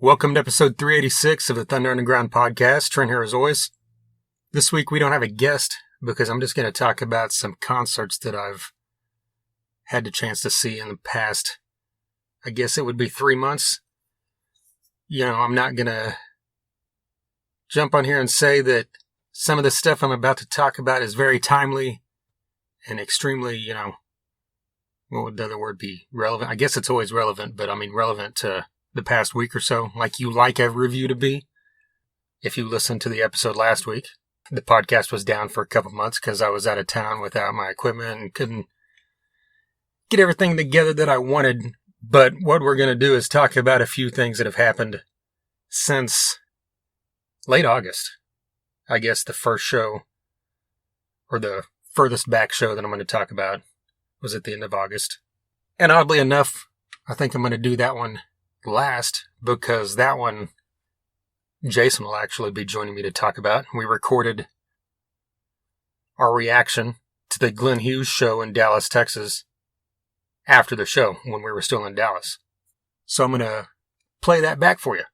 Welcome to episode 386 of the Thunder Underground podcast. Trent here as always. This week we don't have a guest because I'm just going to talk about some concerts that I've had the chance to see in the past, I guess it would be 3 months. I'm not going to jump on here and say that some of the stuff I'm about to talk about is very timely and extremely, what would the other word be? Relevant? I guess it's always relevant, but I mean relevant to the past week or so, like you like a review to be. If you listened to the episode last week, the podcast was down for a couple months because I was out of town without my equipment and couldn't get everything together that I wanted. But what we're going to do is talk about a few things that have happened since late August. I guess the first show, or the furthest back show that I'm going to talk about, was at the end of August. And oddly enough, I think I'm going to do that one last, because that one Jason will actually be joining me to talk about. We recorded our reaction to the Glenn Hughes show in Dallas, Texas after the show when we were still in Dallas. So I'm going to play that back for you.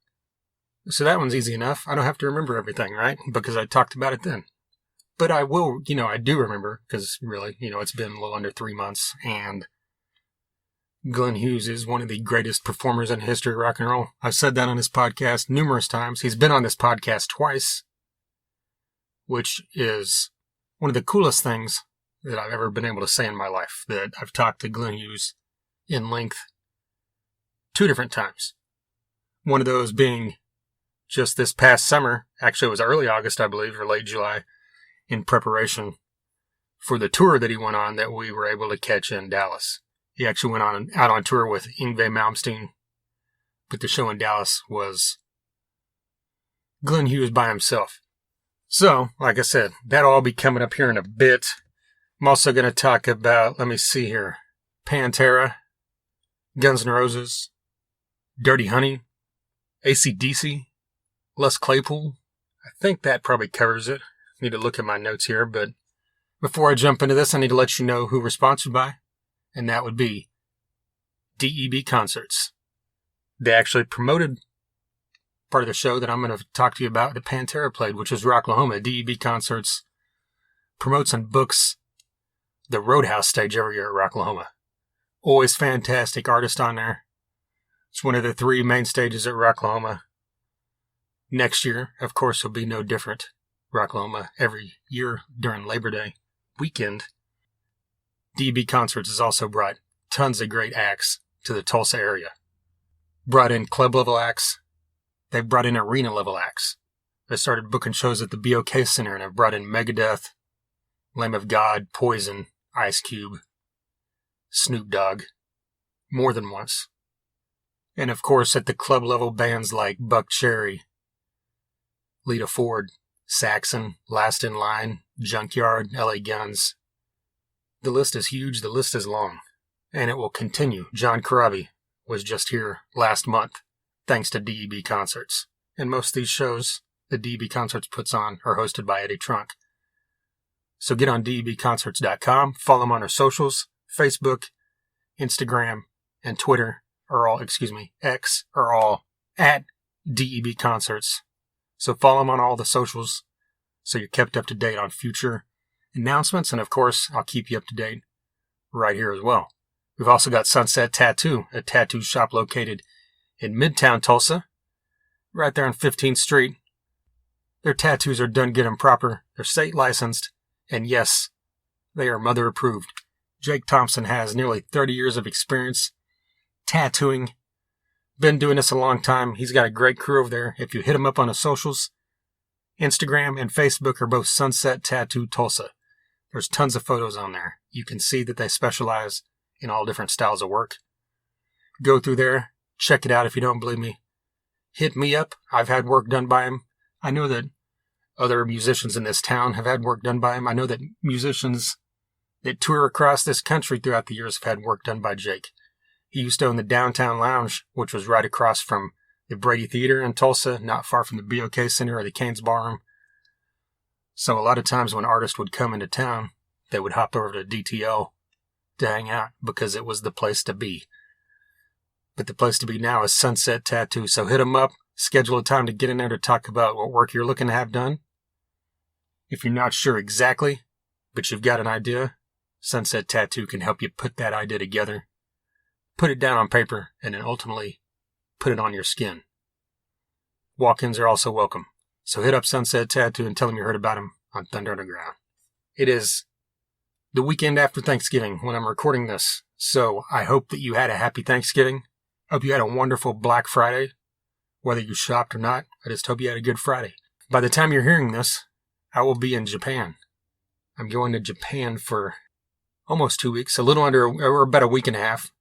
So that one's easy enough. I don't have to remember everything, right? Because I talked about it then. But I will, I do remember, because really, it's been a little under 3 months, and Glenn Hughes is one of the greatest performers in the history of rock and roll. I've said that on this podcast numerous times. He's been on this podcast twice, which is one of the coolest things that I've ever been able to say in my life, that I've talked to Glenn Hughes in length 2 different times. One of those being just this past summer. Actually, it was early August, I believe, or late July, in preparation for the tour that he went on that we were able to catch in Dallas. He actually went out on tour with Yngwie Malmsteen, but the show in Dallas was Glenn Hughes by himself. So, like I said, that'll all be coming up here in a bit. I'm also going to talk about, let me see here, Pantera, Guns N' Roses, Dirty Honey, AC/DC, Les Claypool. I think that probably covers it. I need to look at my notes here, but before I jump into this, I need to let you know who we're sponsored by. And that would be DEB Concerts. They actually promoted part of the show that I'm going to talk to you about that Pantera played, which is Rocklahoma. DEB Concerts promotes and books the Roadhouse stage every year at Rocklahoma. Always fantastic artists on there. It's one of the 3 main stages at Rocklahoma. Next year, of course, will be no different. Rocklahoma every year during Labor Day weekend. DEB Concerts has also brought tons of great acts to the Tulsa area. Brought in club-level acts. They've brought in arena-level acts. They started booking shows at the BOK Center and have brought in Megadeth, Lamb of God, Poison, Ice Cube, Snoop Dogg, more than once. And of course at the club-level bands like Buckcherry, Lita Ford, Saxon, Last in Line, Junkyard, LA Guns. The list is huge, the list is long, and it will continue. John Corabi was just here last month, thanks to DEB Concerts. And most of these shows that DEB Concerts puts on are hosted by Eddie Trunk. So get on debconcerts.com, follow them on our socials, Facebook, Instagram, and Twitter, X, are all at DEB Concerts. So follow them on all the socials so you're kept up to date on future announcements, and of course, I'll keep you up to date right here as well. We've also got Sunset Tattoo, a tattoo shop located in Midtown Tulsa, right there on 15th Street. Their tattoos are done good and proper, they're state licensed, and yes, they are mother approved. Jake Thompson has nearly 30 years of experience tattooing, been doing this a long time. He's got a great crew over there. If you hit him up on the socials, Instagram and Facebook are both Sunset Tattoo Tulsa. There's tons of photos on there. You can see that they specialize in all different styles of work. Go through there, check it out if you don't believe me. Hit me up. I've had work done by him. I know that other musicians in this town have had work done by him. I know that musicians that tour across this country throughout the years have had work done by Jake. He used to own the Downtown Lounge, which was right across from the Brady Theater in Tulsa, not far from the BOK Center or the Cain's Ballroom. So a lot of times when artists would come into town, they would hop over to DTL to hang out because it was the place to be. But the place to be now is Sunset Tattoo. So hit them up, schedule a time to get in there to talk about what work you're looking to have done. If you're not sure exactly, but you've got an idea, Sunset Tattoo can help you put that idea together, put it down on paper, and then ultimately put it on your skin. Walk-ins are also welcome. So hit up Sunset Tattoo and tell them you heard about them on Thunder Underground. It is the weekend after Thanksgiving when I'm recording this, so I hope that you had a happy Thanksgiving. Hope you had a wonderful Black Friday. Whether you shopped or not, I just hope you had a good Friday. By the time you're hearing this, I will be in Japan. I'm going to Japan for almost 2 weeks, or about a week and a half,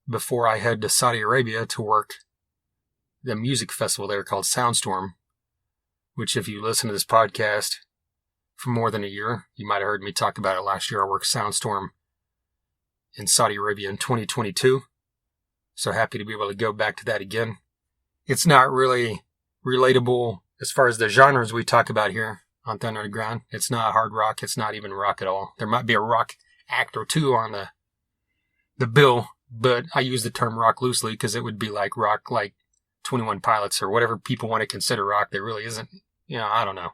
before I head to Saudi Arabia to work the music festival there called Soundstorm, which if you listen to this podcast for more than a year, you might have heard me talk about it last year. I worked Soundstorm in Saudi Arabia in 2022. So happy to be able to go back to that again. It's not really relatable as far as the genres we talk about here on Thunder Underground. It's not hard rock. It's not even rock at all. There might be a rock act or two on the bill, but I use the term rock loosely because it would be like rock like 21 Pilots or whatever people want to consider rock. There really isn't, I don't know.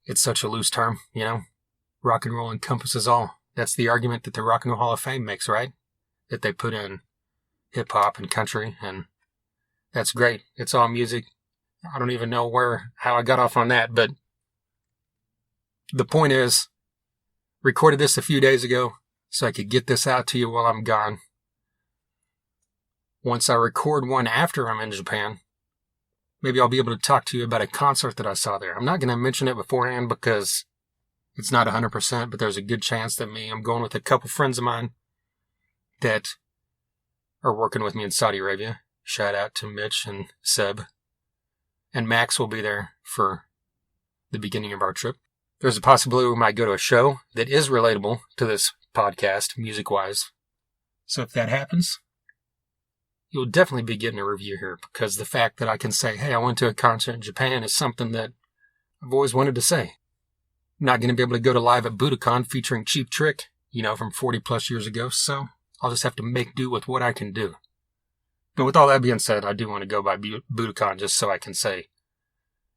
It's such a loose term, Rock and roll encompasses all. That's the argument that the Rock and Roll Hall of Fame makes, right? That they put in hip-hop and country, and that's great. It's all music. I don't even know how I got off on that, but the point is, recorded this a few days ago so I could get this out to you while I'm gone. Once I record one after I'm in Japan, maybe I'll be able to talk to you about a concert that I saw there. I'm not going to mention it beforehand because it's not 100%, but there's a good chance that I'm going with a couple friends of mine that are working with me in Saudi Arabia. Shout out to Mitch and Seb. And Max will be there for the beginning of our trip. There's a possibility we might go to a show that is relatable to this podcast, music-wise. So if that happens, you'll definitely be getting a review here, because the fact that I can say, hey, I went to a concert in Japan is something that I've always wanted to say. I'm not going to be able to go to Live at Budokan featuring Cheap Trick, from 40 plus years ago, so I'll just have to make do with what I can do. But with all that being said, I do want to go by Budokan just so I can say,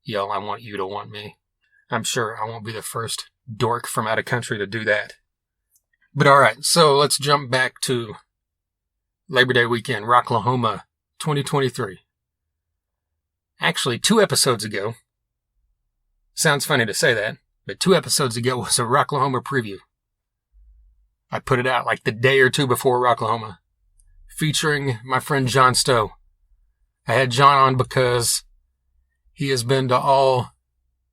I want you to want me. I'm sure I won't be the first dork from out of country to do that. But alright, so let's jump back to Labor Day weekend, Rocklahoma 2023. Actually, 2 episodes ago, sounds funny to say that, but 2 episodes ago was a Rocklahoma preview. I put it out like the day or two before Rocklahoma, featuring my friend John Stowe. I had John on because he has been to all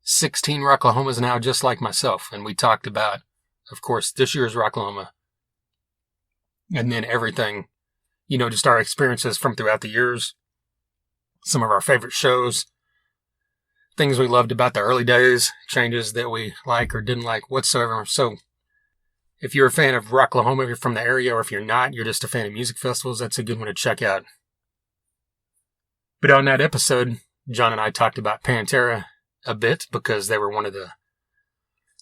16 Rocklahomas now, just like myself, and we talked about, of course, this year's Rocklahoma, and then everything, just our experiences from throughout the years, some of our favorite shows, things we loved about the early days, changes that we like or didn't like whatsoever. So if you're a fan of Rocklahoma, if you're from the area, or if you're not, you're just a fan of music festivals, that's a good one to check out. But on that episode, John and I talked about Pantera a bit because they were one of the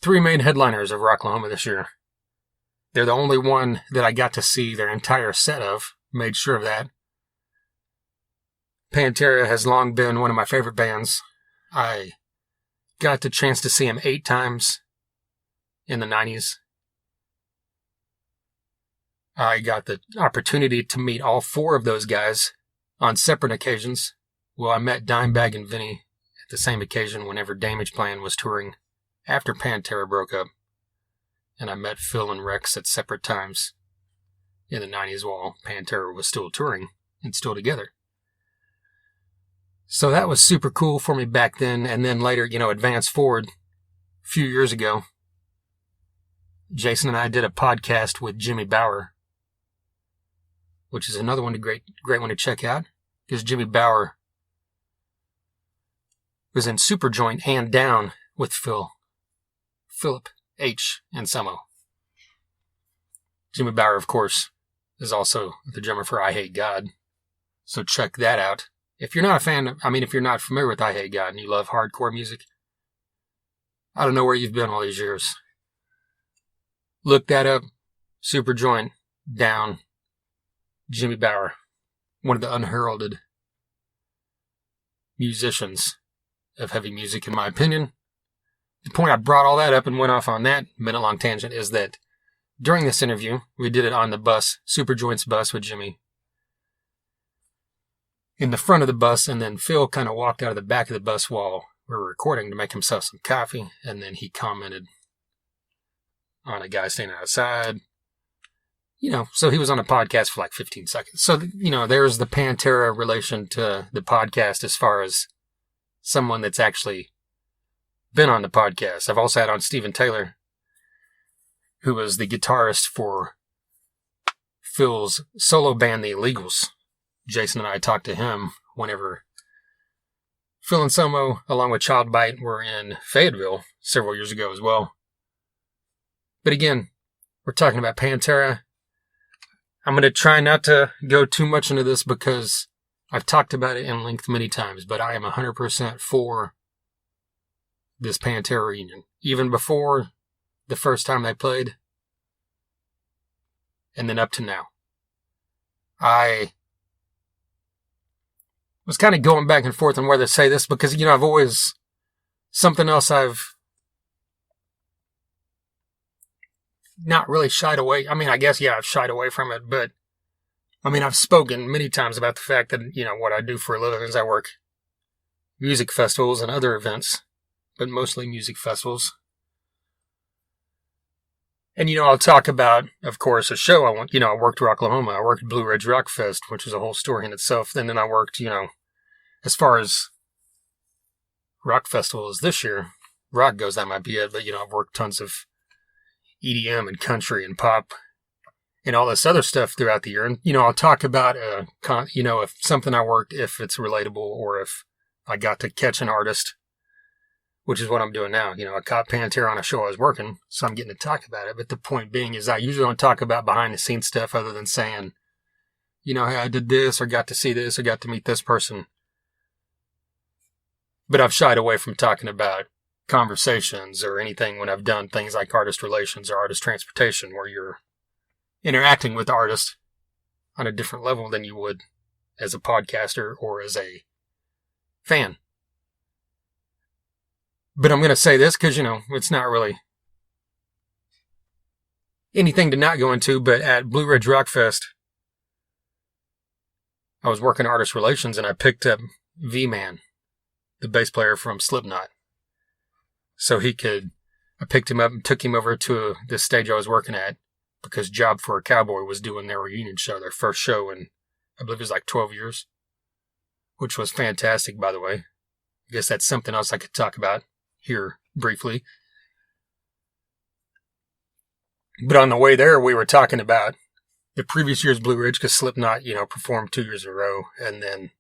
3 main headliners of Rocklahoma this year. They're the only one that I got to see their entire set of, made sure of that. Pantera has long been one of my favorite bands. I got the chance to see them 8 times in the 90s. I got the opportunity to meet all 4 of those guys on separate occasions. Well, I met Dimebag and Vinny at the same occasion whenever Damageplan was touring after Pantera broke up. And I met Phil and Rex at separate times in the 90s while Pantera was still touring and still together. So that was super cool for me back then. And then later, advance forward a few years ago, Jason and I did a podcast with Jimmy Bower, which is another one, great one to check out, because Jimmy Bower was in Superjoint and Down with Philip H. Anselmo. Jimmy Bower, of course, is also the drummer for I Hate God, so check that out. If you're not if you're not familiar with I Hate God and you love hardcore music, I don't know where you've been all these years. Look that up. Superjoint, Down, Jimmy Bower. one of the unheralded musicians of heavy music, in my opinion. The point I brought all that up and went off on that minute-long tangent is that during this interview, we did it on the bus, Superjoint's bus with Jimmy, in the front of the bus, and then Phil kind of walked out of the back of the bus while we were recording to make himself some coffee, and then he commented on a guy standing outside. So he was on a podcast for like 15 seconds. So, there's the Pantera relation to the podcast as far as someone that's actually been on the podcast. I've also had on Steven Taylor, who was the guitarist for Phil's solo band, The Illegals. Jason and I talked to him whenever Phil and Somo, along with Child Bite, were in Fayetteville several years ago as well. But again, we're talking about Pantera. I'm going to try not to go too much into this because I've talked about it in length many times, but I am 100% for this Pantera reunion. Even before the first time they played, and then up to now. I was kind of going back and forth on whether to say this because, I've always, something else I've not really shied away. I mean, I guess, I've shied away from it, but I've spoken many times about the fact that, what I do for a living is I work music festivals and other events, but mostly music festivals. And, I'll talk about, of course, a show I want. I worked Rocklahoma. I worked Blue Ridge Rock Fest, which was a whole story in itself. And then I worked, as far as rock festivals this year, rock goes, that might be it. But, I've worked tons of EDM and country and pop and all this other stuff throughout the year. And, I'll talk about, if something I worked, if it's relatable or if I got to catch an artist, which is what I'm doing now. I caught Pantera on a show I was working, so I'm getting to talk about it. But the point being is I usually don't talk about behind-the-scenes stuff other than saying, hey, I did this or got to see this or got to meet this person. But I've shied away from talking about conversations or anything when I've done things like artist relations or artist transportation, where you're interacting with the artist on a different level than you would as a podcaster or as a fan. But I'm going to say this because, it's not really anything to not go into, but at Blue Ridge Rock Fest, I was working artist relations and I picked up V-Man, the bass player from Slipknot. So I picked him up and took him over to this stage I was working at because Job for a Cowboy was doing their reunion show, their first show in, I believe it was like 12 years, which was fantastic, by the way. I guess that's something else I could talk about here briefly. But on the way there, we were talking about the previous year's Blue Ridge because Slipknot, performed 2 years in a row. And then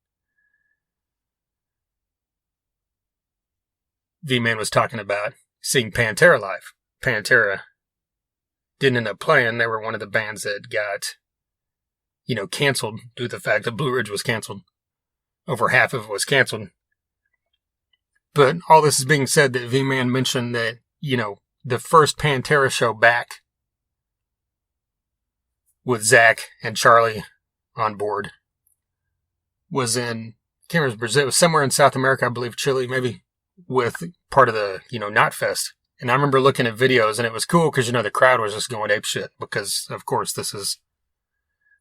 V-Man was talking about seeing Pantera live. Pantera didn't end up playing. They were one of the bands that got, canceled due to the fact that Blue Ridge was canceled. Over half of it was canceled. But all this is being said that V-Man mentioned that, the first Pantera show back with Zach and Charlie on board was in, I can't remember, Brazil. It was somewhere in South America, I believe, Chile, maybe, with part of the, Knotfest. And I remember looking at videos and it was cool because, the crowd was just going apeshit because, of course, this is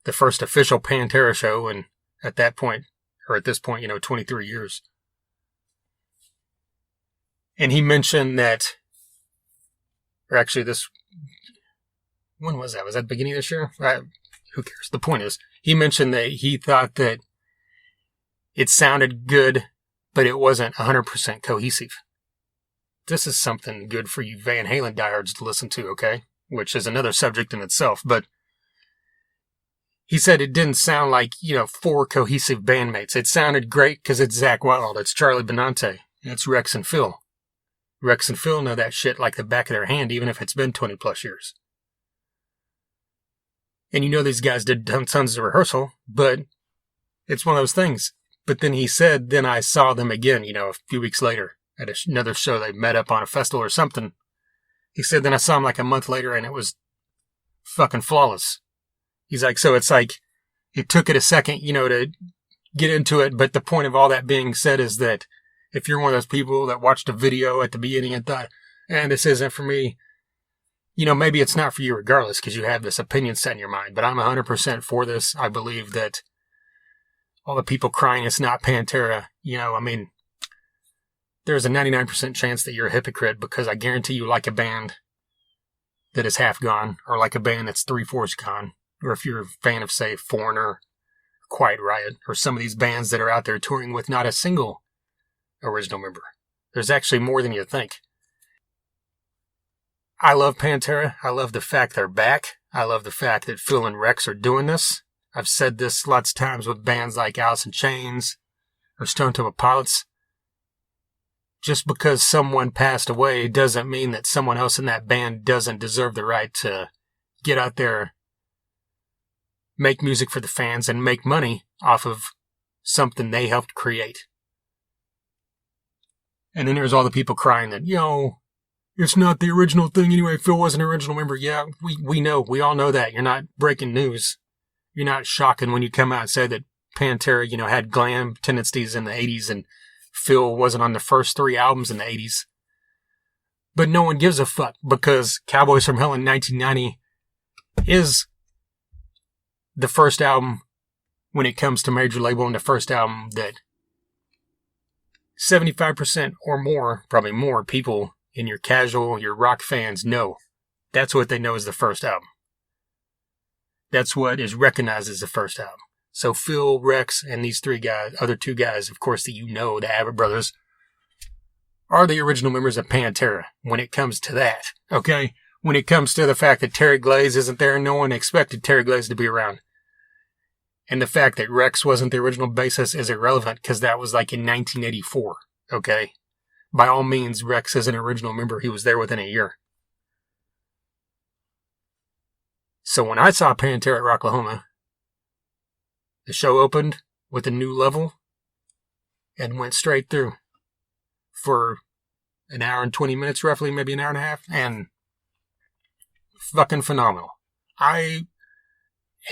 the first official Pantera show. And at this point, 23 years. And he mentioned that, or actually when was that? Was that the beginning of this year? Who cares? The point is, he mentioned that he thought that it sounded good, but it wasn't 100% cohesive. This is something good for you Van Halen diehards to listen to, okay? Which is another subject in itself, but he said it didn't sound like, 4 cohesive bandmates. It sounded great because it's Zach Wild, it's Charlie Benante, it's Rex and Phil. Rex and Phil know that shit like the back of their hand, even if it's been 20 plus years. And these guys did tons of rehearsal, but it's one of those things. But then he said, then I saw them again, a few weeks later at another show. They met up on a festival or something. He said, then I saw them like a month later and it was fucking flawless. He's like, so it's it took it a second, to get into it. But the point of all that being said is that if you're one of those people that watched a video at the beginning and thought, this isn't for me, maybe it's not for you regardless because you have this opinion set in your mind. But I'm 100% for this. I believe that all the people crying it's not Pantera, there's a 99% chance that you're a hypocrite because I guarantee you like a band that is half gone or like a band that's 3/4 gone. Or if you're a fan of, say, Foreigner, Quiet Riot, or some of these bands that are out there touring with not a single original member. There's actually more than you think. I love Pantera. I love the fact they're back. I love the fact that Phil and Rex are doing this. I've said this lots of times with bands like Alice in Chains or Stone Temple Pilots. Just because someone passed away doesn't mean that someone else in that band doesn't deserve the right to get out there, make music for the fans, and make money off of something they helped create. And then there's all the people crying that, it's not the original thing anyway. Phil wasn't an original member. Yeah, we know. We all know that. You're not breaking news. You're not shocking when you come out and say that Pantera, had glam tendencies in the 80s and Phil wasn't on the first 3 albums in the 80s. But no one gives a fuck because Cowboys from Hell in 1990 is the first album when it comes to major label and the first album that 75% or more, probably more people in your casual, your rock fans know. That's what they know is the first album. That's what is recognized as the first album. So Phil, Rex, and these 3 guys, other 2 guys, of course, that the Abbott brothers, are the original members of Pantera when it comes to that, okay? When it comes to the fact that Terry Glaze isn't there, no one expected Terry Glaze to be around. And the fact that Rex wasn't the original bassist is irrelevant because that was like in 1984, okay? By all means, Rex is an original member. He was there within a year. So when I saw Pantera at Rocklahoma, the show opened with a new level and went straight through for an hour and 20 minutes, roughly, maybe an hour and a half, and fucking phenomenal. I'm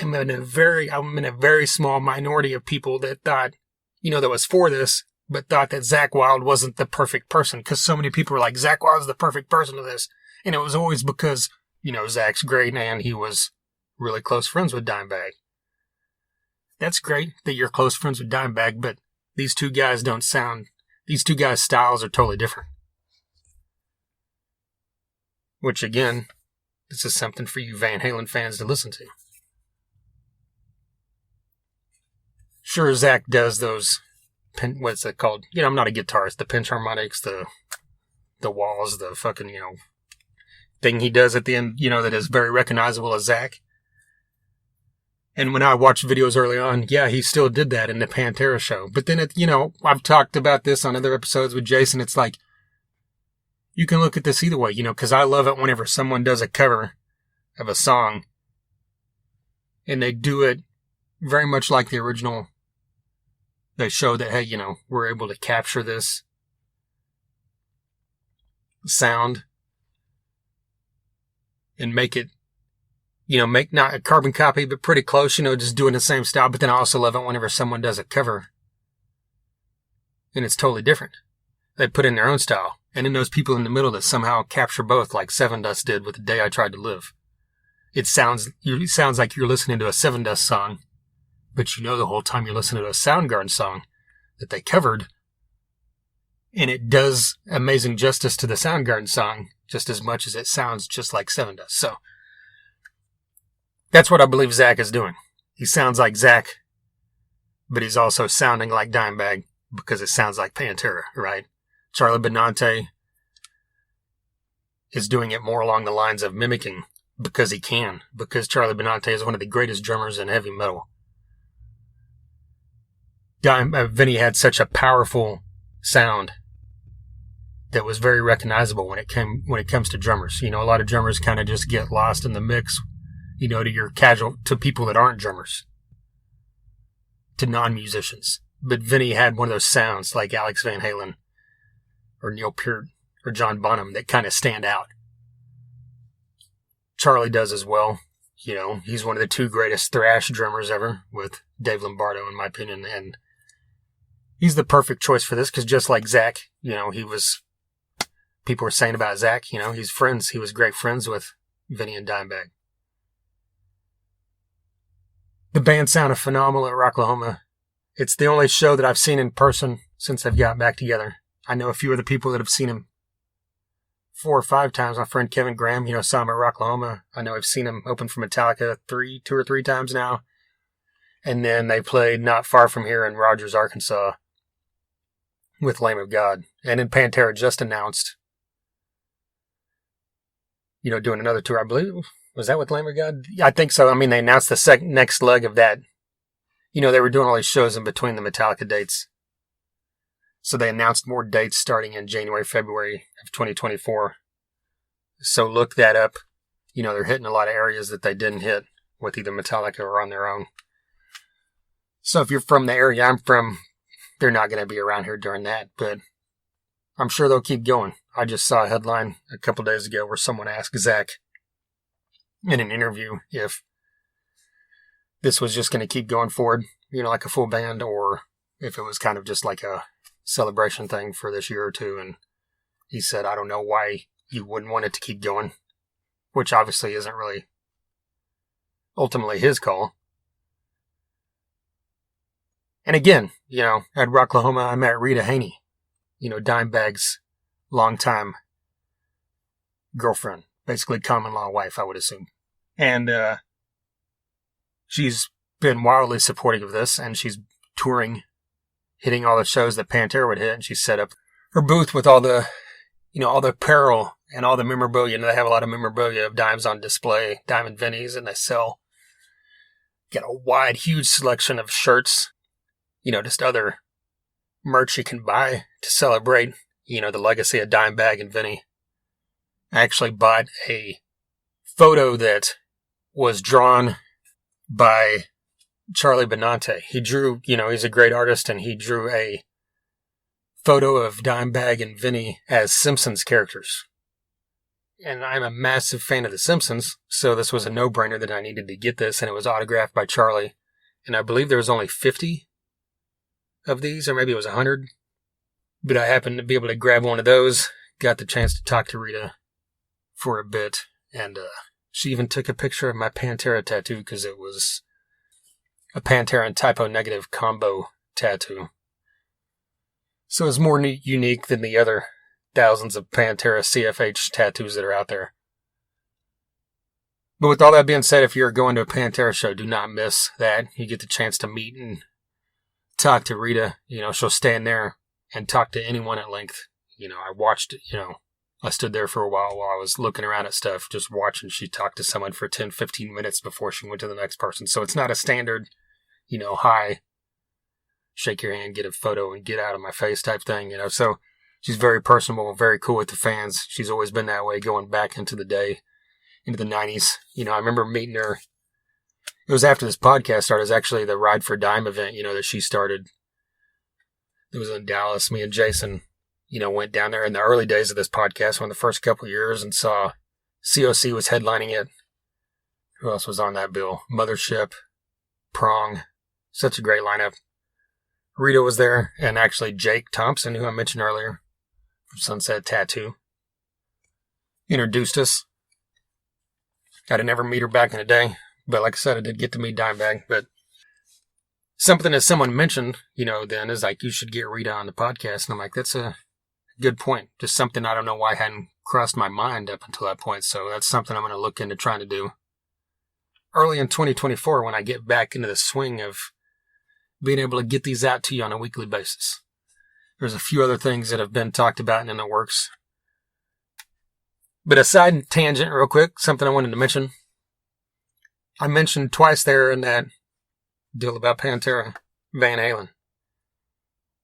in a very small minority of people that thought, that was for this, but thought that Zakk Wylde wasn't the perfect person because so many people were like, Zakk Wylde's the perfect person to this. And it was always because, Zakk's great and he was really close friends with Dimebag. That's great that you're close friends with Dimebag, but these 2 guys these 2 guys' styles are totally different. Which again, this is something for you Van Halen fans to listen to. Sure, Zakk does those, what's it called? I'm not a guitarist. The pinch harmonics, the walls, the fucking, thing he does at the end, that is very recognizable as Zakk. And when I watched videos early on, yeah, he still did that in the Pantera show. But then, I've talked about this on other episodes with Jason. It's like, you can look at this either way, because I love it whenever someone does a cover of a song and they do it very much like the original. They show that, hey, we're able to capture this sound and make it, make not a carbon copy, but pretty close, just doing the same style. But then I also love it whenever someone does a cover and it's totally different. They put in their own style. And then those people in the middle that somehow capture both, like Sevendust did with The Day I Tried to Live. It sounds like you're listening to a Sevendust song, but the whole time you're listening to a Soundgarden song that they covered. And it does amazing justice to the Soundgarden song just as much as it sounds just like Sevendust. So that's what I believe Zakk is doing. He sounds like Zakk, but he's also sounding like Dimebag because it sounds like Pantera, right? Charlie Benante is doing it more along the lines of mimicking because he can, because Charlie Benante is one of the greatest drummers in heavy metal. Vinny had such a powerful sound that was very recognizable when it comes to drummers. A lot of drummers kind of just get lost in the mix, to people that aren't drummers, to non-musicians. But Vinny had one of those sounds like Alex Van Halen or Neil Peart or John Bonham that kind of stand out. Charlie does as well. He's one of the two greatest thrash drummers ever, with Dave Lombardo, in my opinion. And he's the perfect choice for this, because just like Zach, people were saying about Zach, he was great friends with Vinny and Dimebag. The band sounded phenomenal at Rocklahoma. It's the only show that I've seen in person since they've got back together. I know a few of the people that have seen him 4 or 5 times. My friend Kevin Graham, saw him at Rocklahoma. I know I've seen him open for Metallica 2 or 3 times now. And then they played not far from here in Rogers, Arkansas with Lamb of God. And then Pantera just announced, doing another tour, I believe. Was that with Lamb of God? I think so. They announced the next leg of that. They were doing all these shows in between the Metallica dates. So they announced more dates starting in January, February of 2024. So look that up. They're hitting a lot of areas that they didn't hit with either Metallica or on their own. So if you're from the area I'm from, they're not going to be around here during that, but I'm sure they'll keep going. I just saw a headline a couple days ago where someone asked Zach in an interview if this was just going to keep going forward, like a full band, or if it was kind of just like a celebration thing for this year or two. And he said, I don't know why you wouldn't want it to keep going, which obviously isn't really ultimately his call. And again, at Rocklahoma, I met Rita Haney, Dimebag's longtime girlfriend, basically common law wife, I would assume. And she's been wildly supportive of this, and she's touring, hitting all the shows that Pantera would hit, and she set up her booth with all the, all the apparel and all the memorabilia. They have a lot of memorabilia of Dimes on display, Diamond Vinnies, and they got a wide, huge selection of shirts, just other merch you can buy to celebrate, the legacy of Dimebag and Vinny. I actually bought a photo that was drawn by Charlie Benante. He drew, he's a great artist, and he drew a photo of Dimebag and Vinny as Simpsons characters. And I'm a massive fan of The Simpsons, so this was a no-brainer that I needed to get this, and it was autographed by Charlie. And I believe there was only 50 of these, or maybe it was 100. But I happened to be able to grab one of those, got the chance to talk to Rita for a bit, and she even took a picture of my Pantera tattoo, because it was a Pantera and Typo Negative combo tattoo. So it's more unique than the other thousands of Pantera CFH tattoos that are out there. But with all that being said, if you're going to a Pantera show, do not miss that. You get the chance to meet and talk to Rita. She'll stand there and talk to anyone at length. I watched it, I stood there for a while I was looking around at stuff, just watching. She talked to someone for 10, 15 minutes before she went to the next person. So it's not a standard, hi, shake your hand, get a photo, and get out of my face type thing, So she's very personable, very cool with the fans. She's always been that way going back into the day, into the 90s. I remember meeting her. It was after this podcast started. It was actually the Ride for Dime event, that she started. It was in Dallas. Me and Jason, went down there in the early days of this podcast, one of the first couple of years, and saw COC was headlining it. Who else was on that bill? Mothership, Prong. Such a great lineup. Rita was there, and actually Jake Thompson, who I mentioned earlier, from Sunset Tattoo, introduced us. I didn't ever meet her back in the day, but like I said, I did get to meet Dimebag. But something that someone mentioned, then is like, you should get Rita on the podcast. And I'm like, that's a good point. Just something I don't know why hadn't crossed my mind up until that point. So that's something I'm going to look into trying to do early in 2024 when I get back into the swing of being able to get these out to you on a weekly basis. There's a few other things that have been talked about and in the works. But a side tangent real quick, something I wanted to mention. I mentioned twice there in that deal about Pantera, Van Halen,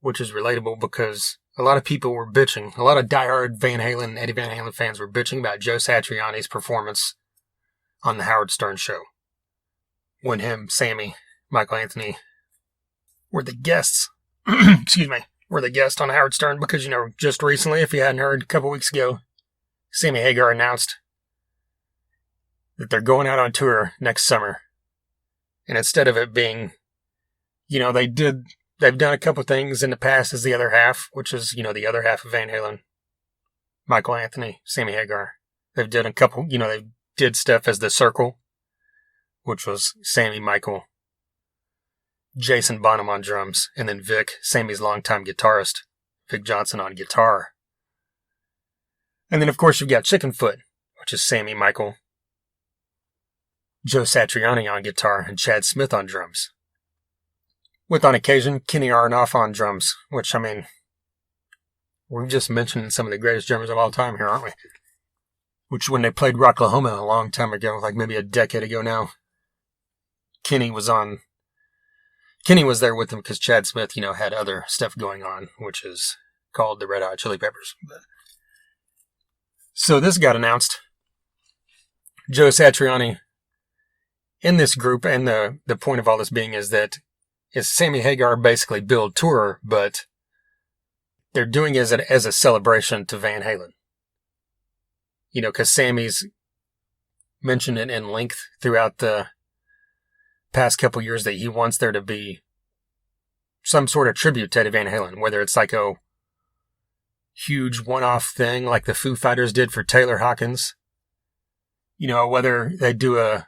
which is relatable because a lot of people were bitching. A lot of diehard Van Halen, Eddie Van Halen fans were bitching about Joe Satriani's performance on the Howard Stern show. When him, Sammy, Michael Anthony were the guests, were the guests on Howard Stern because, just recently, if you hadn't heard, a couple weeks ago, Sammy Hagar announced that they're going out on tour next summer. And instead of it being, they've done a couple things in the past as the other half, which is, the other half of Van Halen, Michael Anthony, Sammy Hagar. They've done a couple, they did stuff as the Circle, which was Sammy, Michael, Jason Bonham on drums, and then Vic, Sammy's longtime guitarist, Vic Johnson on guitar. And then, of course, you've got Chickenfoot, which is Sammy, Michael, Joe Satriani on guitar, and Chad Smith on drums. With, on occasion, Kenny Aronoff on drums, which, we've just mentioned some of the greatest drummers of all time here, aren't we? Which, when they played Rocklahoma a long time ago, like maybe a decade ago now, Kenny was there with them because Chad Smith, had other stuff going on, which is called the Red Hot Chili Peppers. So this got announced. Joe Satriani in this group, and the point of all this being is Sammy Hagar basically billed tour, but they're doing it as a celebration to Van Halen. Because Sammy's mentioned it in length throughout the past couple years that he wants there to be some sort of tribute to Eddie Van Halen, whether it's like a huge one-off thing like the Foo Fighters did for Taylor Hawkins, whether they do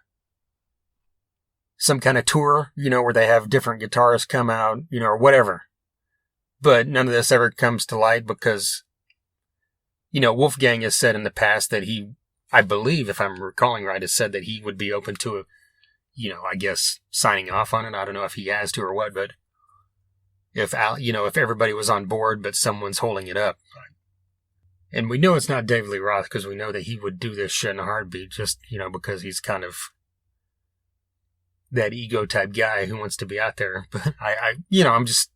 some kind of tour, where they have different guitarists come out, or whatever. But none of this ever comes to light because, Wolfgang has said in the past that I believe, if I'm recalling right, has said that he would be open to I guess signing off on it. I don't know if he has to or what, but if everybody was on board, but someone's holding it up. And we know it's not David Lee Roth because we know that he would do this shit in a heartbeat just, because he's kind of that ego type guy who wants to be out there. But I'm just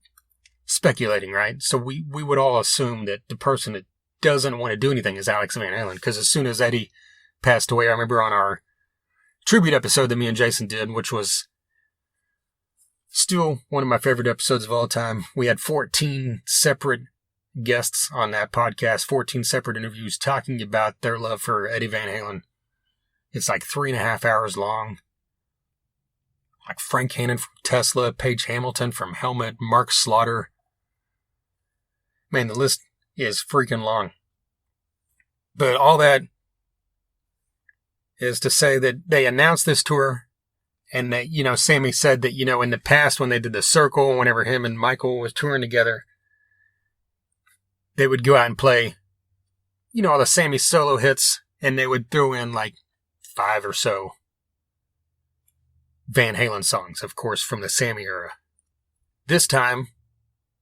speculating, right? So we would all assume that the person that doesn't want to do anything is Alex Van Halen, because as soon as Eddie passed away, I remember on our tribute episode that me and Jason did, which was still one of my favorite episodes of all time. We had 14 separate guests on that podcast, 14 separate interviews talking about their love for Eddie Van Halen. It's like 3.5 hours long. Like Frank Hannon from Tesla, Page Hamilton from Helmet, Mark Slaughter. Man, the list is freaking long. But all that is to say that they announced this tour, and that, Sammy said that, in the past when they did the Circle, whenever him and Michael was touring together, they would go out and play, all the Sammy solo hits, and they would throw in like 5 or so Van Halen songs, of course, from the Sammy era. This time,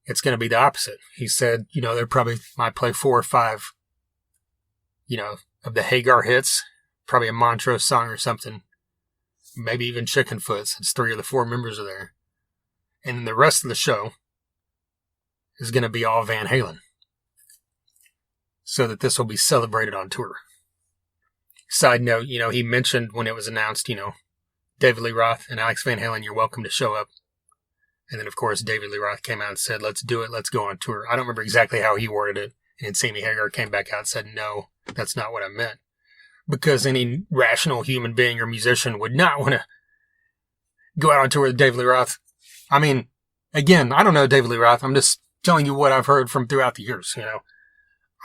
it's going to be the opposite. He said, they probably might play 4 or 5, of the Hagar hits, probably a Montrose song or something, maybe even Chickenfoot, since 3 of the 4 members are there. And the rest of the show is going to be all Van Halen, so that this will be celebrated on tour. Side note, he mentioned when it was announced, David Lee Roth and Alex Van Halen, you're welcome to show up. And then, of course, David Lee Roth came out and said, let's do it, let's go on tour. I don't remember exactly how he worded it. And Sammy Hagar came back out and said, no, that's not what I meant. Because any rational human being or musician would not want to go out on tour with David Lee Roth. Again, I don't know David Lee Roth. I'm just telling you what I've heard from throughout the years,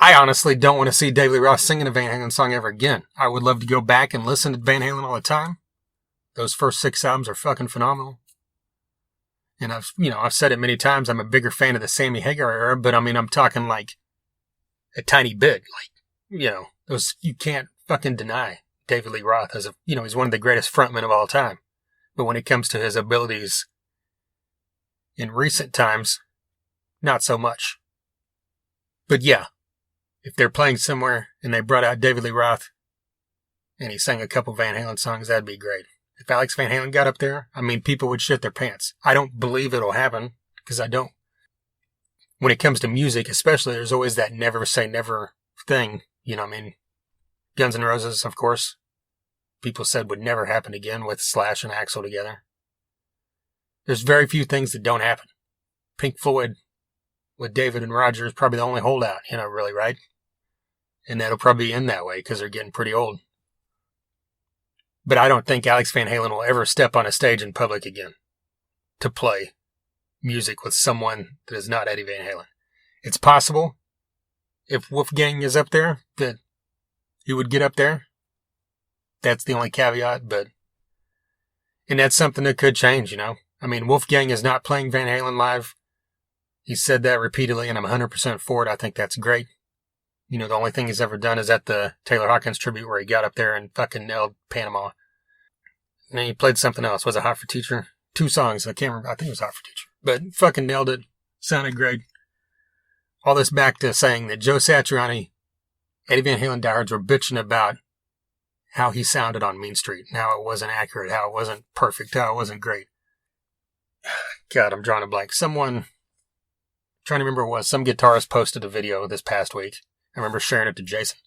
I honestly don't want to see David Lee Roth singing a Van Halen song ever again. I would love to go back and listen to Van Halen all the time. Those first 6 albums are fucking phenomenal. And I've said it many times, I'm a bigger fan of the Sammy Hagar era, but I'm talking like a tiny bit. Like, those, you can't fucking deny David Lee Roth as he's one of the greatest frontmen of all time. But when it comes to his abilities in recent times, not so much. But yeah, if they're playing somewhere and they brought out David Lee Roth and he sang a couple Van Halen songs, that'd be great. If Alex Van Halen got up there, people would shit their pants. I don't believe it'll happen, because I don't. When it comes to music, especially, there's always that never say never thing. Guns N' Roses, of course, people said would never happen again with Slash and Axl together. There's very few things that don't happen. Pink Floyd with David and Roger is probably the only holdout, really, right? And that'll probably end that way because they're getting pretty old. But I don't think Alex Van Halen will ever step on a stage in public again to play music with someone that is not Eddie Van Halen. It's possible, if Wolfgang is up there, that he would get up there. That's the only caveat, and that's something that could change, I mean, Wolfgang is not playing Van Halen live. He said that repeatedly, and I'm 100% for it. I think that's great. The only thing he's ever done is at the Taylor Hawkins tribute where he got up there and fucking nailed Panama. And then he played something else. Was it Hot for Teacher? 2 songs. I can't remember. I think it was Hot for Teacher. But fucking nailed it. Sounded great. All this back to saying that Joe Satriani, Eddie Van Halen diehards were bitching about how he sounded on Mean Street, and how it wasn't accurate, how it wasn't perfect, how it wasn't great. God, I'm drawing a blank. Someone, trying to remember who it was, some guitarist posted a video this past week. I remember sharing it to Jason,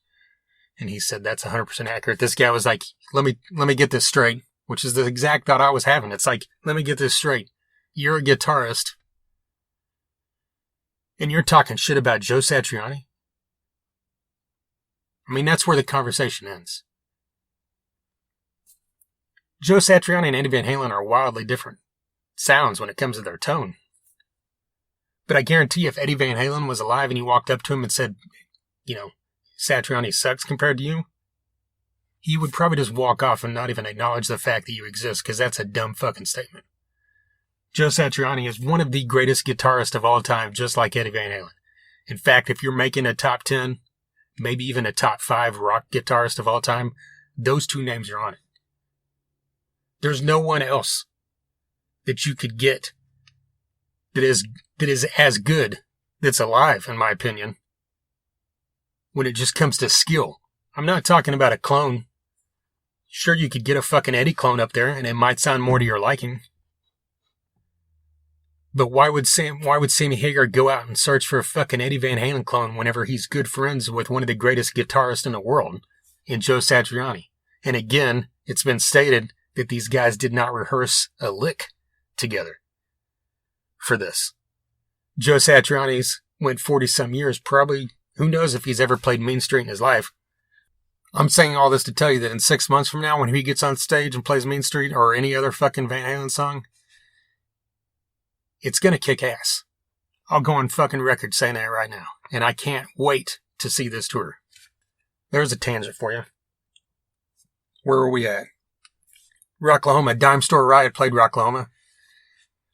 and he said that's 100% accurate. This guy was like, let me get this straight, which is the exact thought I was having. It's like, let me get this straight. You're a guitarist, and you're talking shit about Joe Satriani? I mean, that's where the conversation ends. Joe Satriani and Eddie Van Halen are wildly different sounds when it comes to their tone. But I guarantee if Eddie Van Halen was alive and you walked up to him and said, Satriani sucks compared to you, he would probably just walk off and not even acknowledge the fact that you exist, because that's a dumb fucking statement. Joe Satriani is one of the greatest guitarists of all time, just like Eddie Van Halen. In fact, if you're making a top 10, maybe even a top 5 rock guitarist of all time, those 2 names are on it. There's no one else that you could get that is as good, that's alive, in my opinion, when it just comes to skill. I'm not talking about a clone. Sure, you could get a fucking Eddie clone up there, and it might sound more to your liking. But why would Sammy Hagar go out and search for a fucking Eddie Van Halen clone whenever he's good friends with one of the greatest guitarists in the world, in Joe Satriani? And again, it's been stated that these guys did not rehearse a lick together for this. Joe Satriani's went 40-some years, probably, who knows if he's ever played Mean Street in his life. I'm saying all this to tell you that in 6 months from now, when he gets on stage and plays Mean Street or any other fucking Van Halen song, it's gonna kick ass. I'll go on fucking record saying that right now. And I can't wait to see this tour. There's a tangent for you. Where are we at? Rocklahoma. Dime Store Riot played Rocklahoma.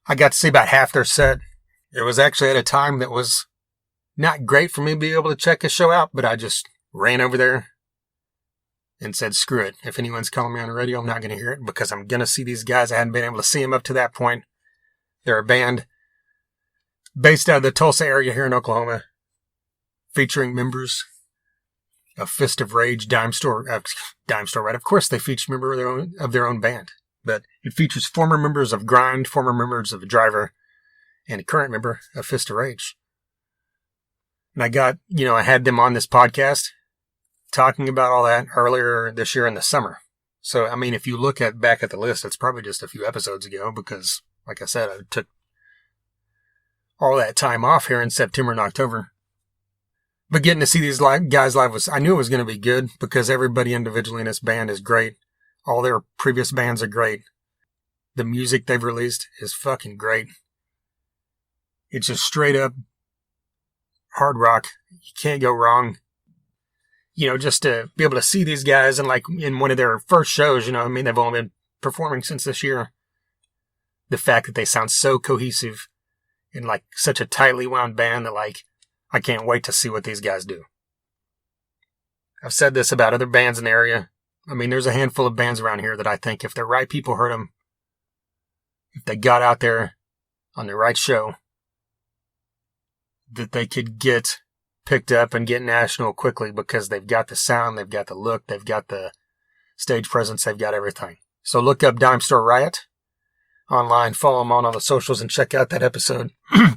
I got to see about half their set. It was actually at a time that was not great for me to be able to check a show out, but I just ran over there and said, screw it. If anyone's calling me on the radio, I'm not going to hear it, because I'm going to see these guys. I hadn't been able to see them up to that point. They're a band based out of the Tulsa area here in Oklahoma, featuring members of Fist of Rage, Dime Store Riot. Of course, they feature members of their own band, but it features former members of Grind, former members of Driver, and a current member of Fist of Rage. And I had them on this podcast talking about all that earlier this year in the summer. So, I mean, if you look back at the list, it's probably just a few episodes ago, because, like I said, I took all that time off here in September and October. But getting to see these guys live I knew it was going to be good, because everybody individually in this band is great. All their previous bands are great. The music they've released is fucking great. It's just straight up hard rock. You can't go wrong. Just to be able to see these guys and like in one of their first shows, they've only been performing since this year. The fact that they sound so cohesive and like such a tightly wound band that I can't wait to see what these guys do. I've said this about other bands in the area. I mean, there's a handful of bands around here that I think if the right people heard them, if they got out there on the right show, that they could get picked up and get national quickly, because they've got the sound, they've got the look, they've got the stage presence, they've got everything. So look up Dime Store Riot online, follow them on all the socials, and check out that episode.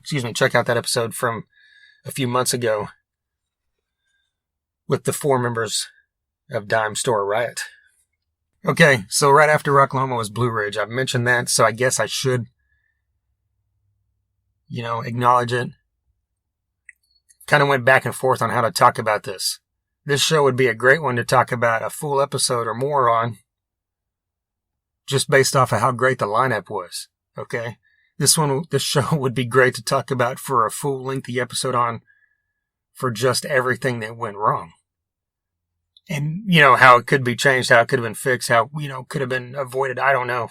Check out that episode from a few months ago with the 4 members of Dime Store Riot. Okay, so right after Rocklahoma was Blue Ridge. I've mentioned that, so I guess I should, acknowledge it. Kind of went back and forth on how to talk about this. This show would be a great one to talk about a full episode or more on, just based off of how great the lineup was. Okay? This show would be great to talk about for a full lengthy episode on, for just everything that went wrong. And, how it could be changed, how it could have been fixed, how, could have been avoided. I don't know.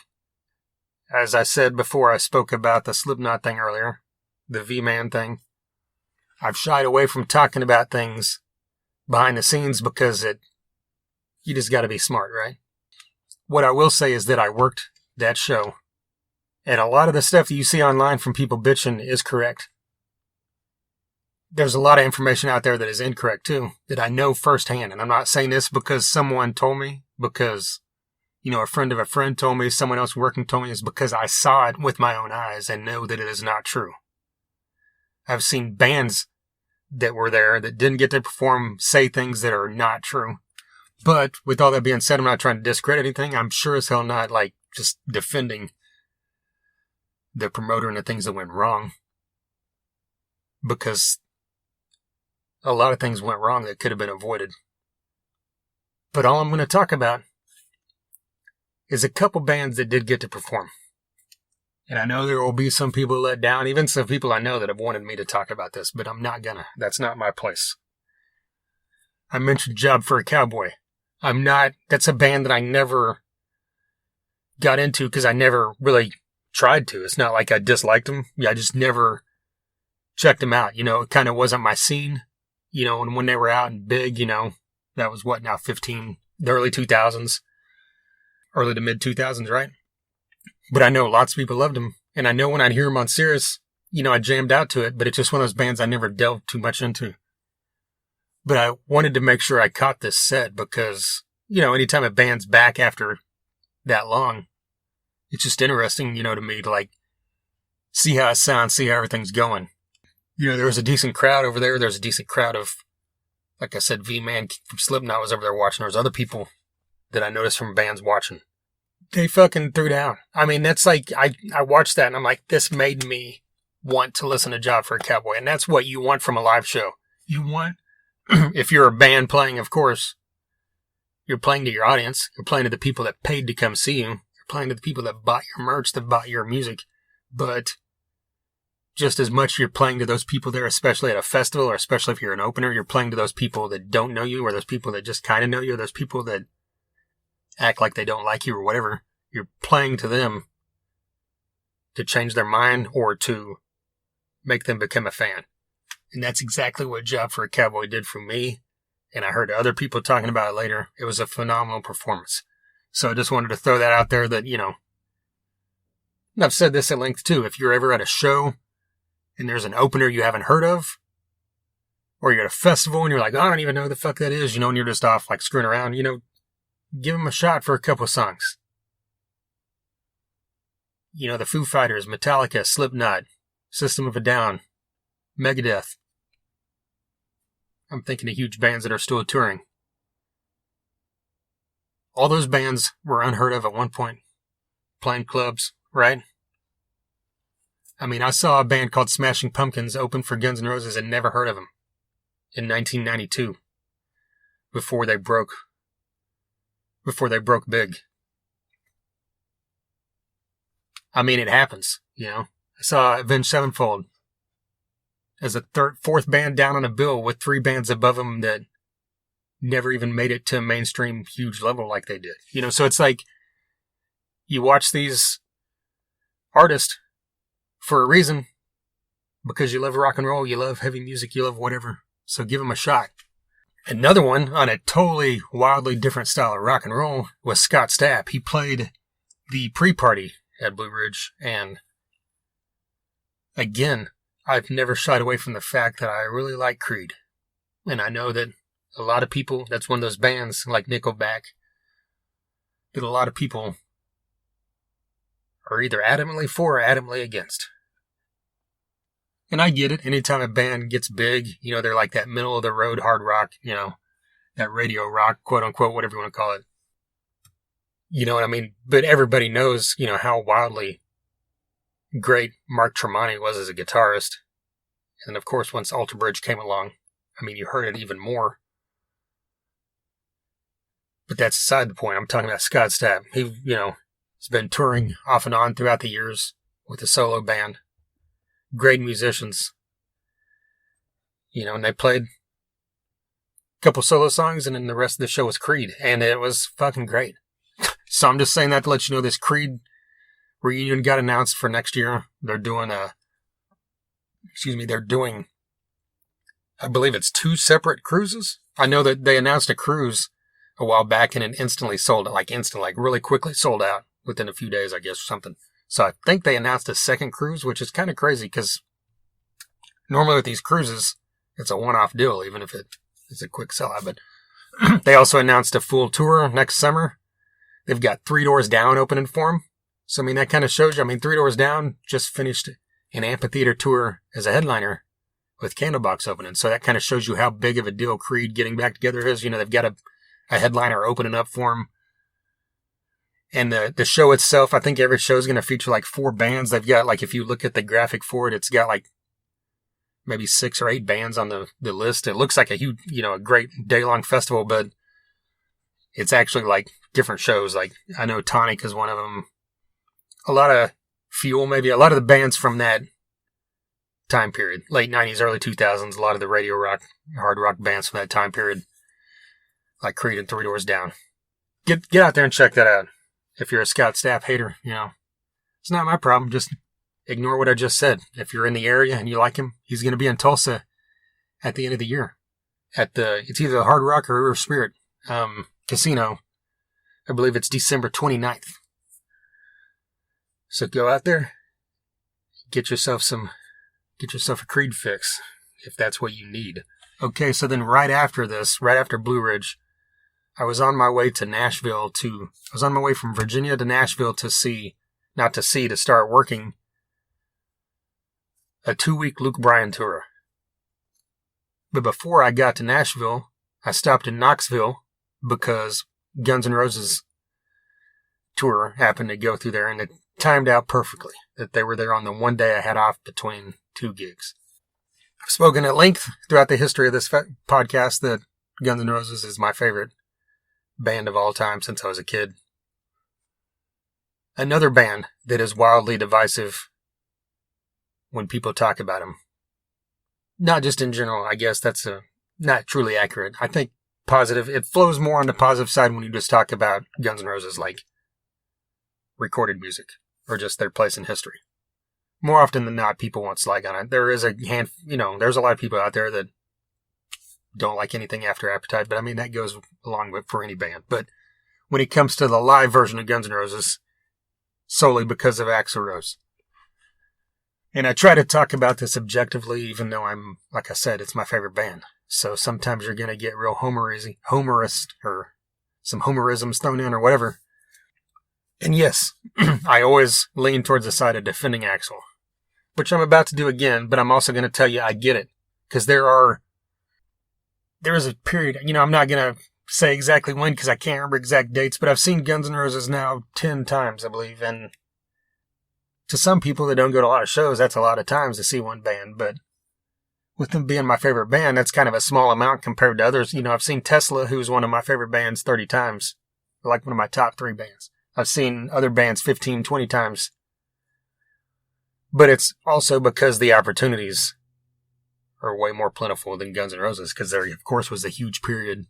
As I said before, I spoke about the Slipknot thing earlier, the V-Man thing. I've shied away from talking about things behind the scenes because you just got to be smart, right? What I will say is that I worked that show, and a lot of the stuff that you see online from people bitching is correct. There's a lot of information out there that is incorrect too, that I know firsthand. And I'm not saying this because someone told me, because, a friend of a friend told me, someone else working told me. It's because I saw it with my own eyes and know that it is not true. I've seen bands that were there that didn't get to perform say things that are not true. But with all that being said, I'm not trying to discredit anything. I'm sure as hell not just defending the promoter and the things that went wrong. Because a lot of things went wrong that could have been avoided. But all I'm going to talk about is a couple bands that did get to perform. And I know there will be some people let down, even some people I know that have wanted me to talk about this, but I'm not gonna. That's not my place. I mentioned Job for a Cowboy. That's a band that I never got into because I never really tried to. It's not like I disliked them. I just never checked them out. It kind of wasn't my scene. And when they were out and big, that was what now, the early 2000s, early to mid 2000s, right? But I know lots of people loved them. And I know when I'd hear them on Sirius, I jammed out to it, but it's just one of those bands I never delved too much into. But I wanted to make sure I caught this set because, anytime a band's back after that long, it's just interesting, to me to see how it sounds, see how everything's going. There was a decent crowd over there. There's a decent crowd of, like I said, V-Man from Slipknot was over there watching. There was other people that I noticed from bands watching. They fucking threw down. I mean, that's I watched that and I'm like, this made me want to listen to Job for a Cowboy. And that's what you want from a live show. You want, if you're a band playing, of course, you're playing to your audience. You're playing to the people that paid to come see you. You're playing to the people that bought your merch, that bought your music. But just as much you're playing to those people there, especially at a festival, or especially if you're an opener, you're playing to those people that don't know you, or those people that just kind of know you, or those people that act like they don't like you or whatever. You're playing to them to change their mind or to make them become a fan. And that's exactly what Job for a Cowboy did for me. And I heard other people talking about it later. It was a phenomenal performance. So I just wanted to throw that out there that, and I've said this at length too. If you're ever at a show and there's an opener you haven't heard of, or you're at a festival and you're like, I don't even know who the fuck that is, and you're just off screwing around, give them a shot for a couple of songs. The Foo Fighters, Metallica, Slipknot, System of a Down, Megadeth. I'm thinking of huge bands that are still touring. All those bands were unheard of at one point, playing clubs, right? I mean, I saw a band called Smashing Pumpkins open for Guns N' Roses and never heard of them in 1992 before they broke big. I mean, it happens, I saw Avenged Sevenfold as a fourth band down on a bill with 3 bands above them that never even made it to a mainstream huge level like they did. So it's you watch these artists for a reason, because you love rock and roll, you love heavy music, you love whatever. So give them a shot. Another one on a totally wildly different style of rock and roll was Scott Stapp. He played the pre-party at Blue Ridge, and again, I've never shied away from the fact that I really like Creed. And I know that a lot of people, that's one of those bands like Nickelback, that a lot of people are either adamantly for or adamantly against. And I get it. Anytime a band gets big, they're like that middle of the road hard rock, that radio rock, quote unquote, whatever you want to call it. You know what I mean? But everybody knows, how wildly great Mark Tremonti was as a guitarist. And of course, once Alter Bridge came along, you heard it even more. But that's beside the point. I'm talking about Scott Stapp. He, He's been touring off and on throughout the years with a solo band. Great musicians. And they played a couple solo songs, and then the rest of the show was Creed, and it was fucking great. So I'm just saying that to let you know this Creed reunion got announced for next year. They're doing I believe it's 2 separate cruises. I know that they announced a cruise a while back and it instantly sold out, like really quickly sold out within a few days, I guess, or something. So I think they announced a second cruise, which is kind of crazy because normally with these cruises, it's a one-off deal, even if it's a quick sellout. But they also announced a full tour next summer. They've got Three Doors Down opening for them. So, that kind of shows you. Three Doors Down just finished an amphitheater tour as a headliner with Candlebox opening. So that kind of shows you how big of a deal Creed getting back together is. They've got a headliner opening up for them. And the show itself, I think every show is going to feature 4 bands. They've got, if you look at the graphic for it, it's got maybe 6 or 8 bands on the list. It looks like a huge, a great day-long festival, but it's actually different shows. I know Tonic is one of them. A lot of Fuel, maybe a lot of the bands from that time period, late 90s, early 2000s, a lot of the radio rock, hard rock bands from that time period, like Creed and Three Doors Down. Get out there and check that out. If you're a Scott Stapp hater, it's not my problem. Just ignore what I just said. If you're in the area and you like him, he's going to be in Tulsa at the end of the year. It's either the Hard Rock or River Spirit Casino. I believe it's December 29th. So go out there, get yourself a Creed fix, if that's what you need. Okay, so then right after Blue Ridge, I was on my way from Virginia to Nashville to start working a 2-week Luke Bryan tour. But before I got to Nashville, I stopped in Knoxville because Guns N' Roses tour happened to go through there, and it timed out perfectly that they were there on the one day I had off between 2 gigs. I've spoken at length throughout the history of this podcast that Guns N' Roses is my favorite band of all time since I was a kid. Another band that is wildly divisive when people talk about them. Not just in general, I guess that's not truly accurate. I think positive, it flows more on the positive side when you just talk about Guns N' Roses recorded music or just their place in history. More often than not, people won't slag on it. There is there's a lot of people out there that don't like anything after Appetite, but that goes along with for any band. But when it comes to the live version of Guns N' Roses, solely because of Axl Rose. And I try to talk about this objectively, even though like I said, it's my favorite band. So sometimes you're going to get real Homerist, or some Homerisms thrown in or whatever. And yes, I always lean towards the side of defending Axl, which I'm about to do again, but I'm also going to tell you I get it. Because there is a period, I'm not going to say exactly when because I can't remember exact dates, but I've seen Guns N' Roses now 10 times, I believe. And to some people that don't go to a lot of shows, that's a lot of times to see one band. But with them being my favorite band, that's kind of a small amount compared to others. I've seen Tesla, who's one of my favorite bands, 30 times. Like one of my top 3 bands. I've seen other bands 15, 20 times. But it's also because the opportunities are way more plentiful than Guns N' Roses, because there, of course, was a huge period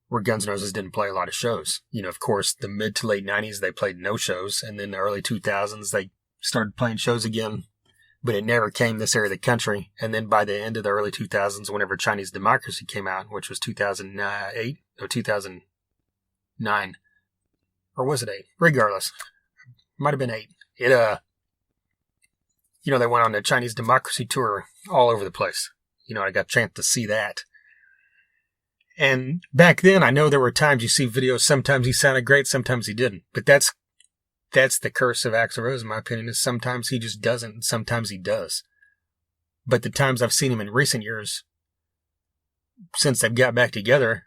where Guns N' Roses didn't play a lot of shows. Of course, the mid to late 90s, they played no shows, and then the early 2000s, they started playing shows again, but it never came this area of the country. And then by the end of the early 2000s, whenever Chinese Democracy came out, which was 2008 or 2009, or was it 8? Regardless, might have been 8. They went on the Chinese Democracy tour all over the place. I got a chance to see that. And back then, I know there were times you see videos, sometimes he sounded great, sometimes he didn't. But that's the curse of Axl Rose, in my opinion, is sometimes he just doesn't, and sometimes he does. But the times I've seen him in recent years, since they've got back together,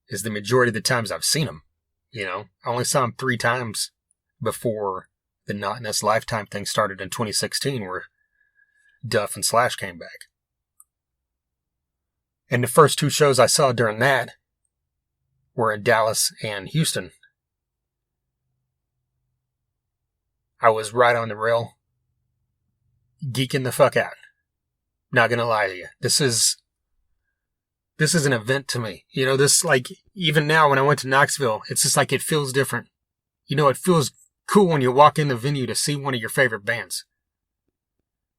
is the majority of the times I've seen him. I only saw him 3 times before the Not in Us Lifetime thing started in 2016, where Duff and Slash came back. And the first 2 shows I saw during that were in Dallas and Houston. I was right on the rail, geeking the fuck out. Not gonna lie to you. This is an event to me. You know, this, like, even now when I went to Knoxville, it's just like it feels different. You know, it feels cool when you walk in the venue to see one of your favorite bands.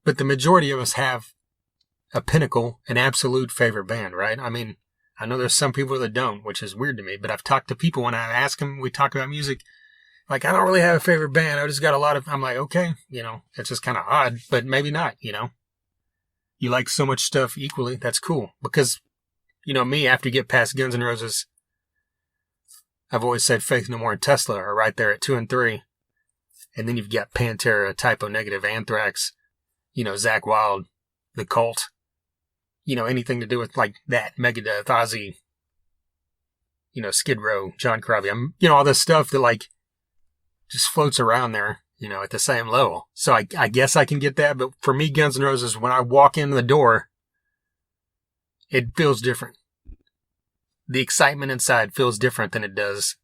But the majority of us have a pinnacle, an absolute favorite band, right? I mean, I know there's some people that don't, which is weird to me, but I've talked to people when I ask them, we talk about music, like, I don't really have a favorite band. I just got a lot of, I'm like, okay, you know, it's just kind of odd, but maybe not, you know. You like so much stuff equally, that's cool. Because, you know, me, after you get past Guns N' Roses, I've always said Faith No More and Tesla are right there at 2 and 3. And then you've got Pantera, Type O Negative, Anthrax, you know, Zakk Wylde, The Cult. You know, anything to do with, like, that, Megadeth, Ozzy, you know, Skid Row, John Crosby. You know, all this stuff that, like, just floats around there, you know, at the same level. So I guess I can get that. But for me, Guns N' Roses, when I walk in the door, it feels different. The excitement inside feels different than it does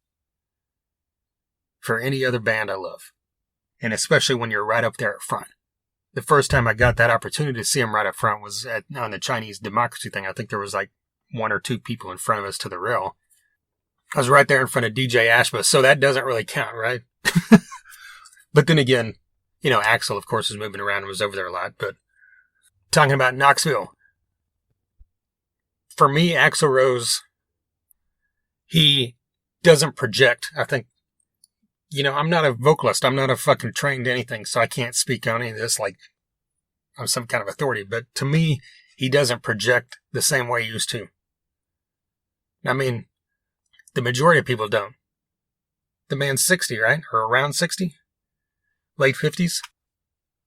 for any other band I love. And especially when you're right up there at front. The first time I got that opportunity to see them right up front was on the Chinese Democracy thing. I think there was like 1 or 2 people in front of us to the rail. I was right there in front of DJ Ashba, so that doesn't really count, right? But then again, you know, Axl, of course, was moving around and was over there a lot. But talking about Knoxville, for me, Axl Rose, he doesn't project. I think, you know, I'm not a vocalist. I'm not a fucking trained anything, so I can't speak on any of this like I'm some kind of authority. But to me, he doesn't project the same way he used to. I mean, the majority of people don't. The man's 60, right? Or around 60? Late 50s?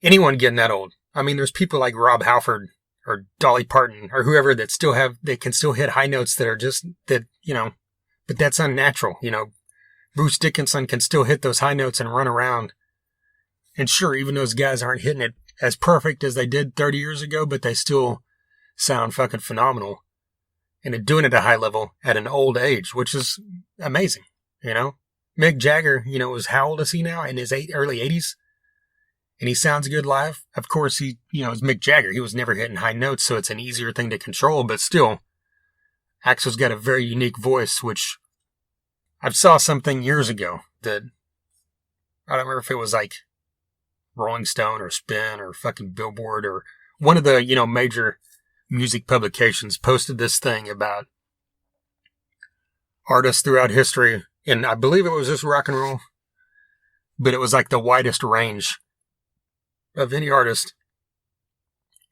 Anyone getting that old. I mean, there's people like Rob Halford or Dolly Parton or whoever that they can still hit high notes that are just, that, you know, but that's unnatural, you know. Bruce Dickinson can still hit those high notes and run around. And sure, even those guys aren't hitting it as perfect as they did 30 years ago, but they still sound fucking phenomenal. And they're doing it at a high level at an old age, which is amazing, you know. Mick Jagger, you know, how old is he now? In his early 80s? And he sounds good live. Of course, he, you know, is Mick Jagger. He was never hitting high notes, so it's an easier thing to control. But still, Axl's got a very unique voice, which I saw something years ago that, I don't remember if it was like Rolling Stone or Spin or fucking Billboard or one of the, you know, major music publications posted this thing about artists throughout history. And I believe it was just rock and roll, but it was like the widest range of any artist.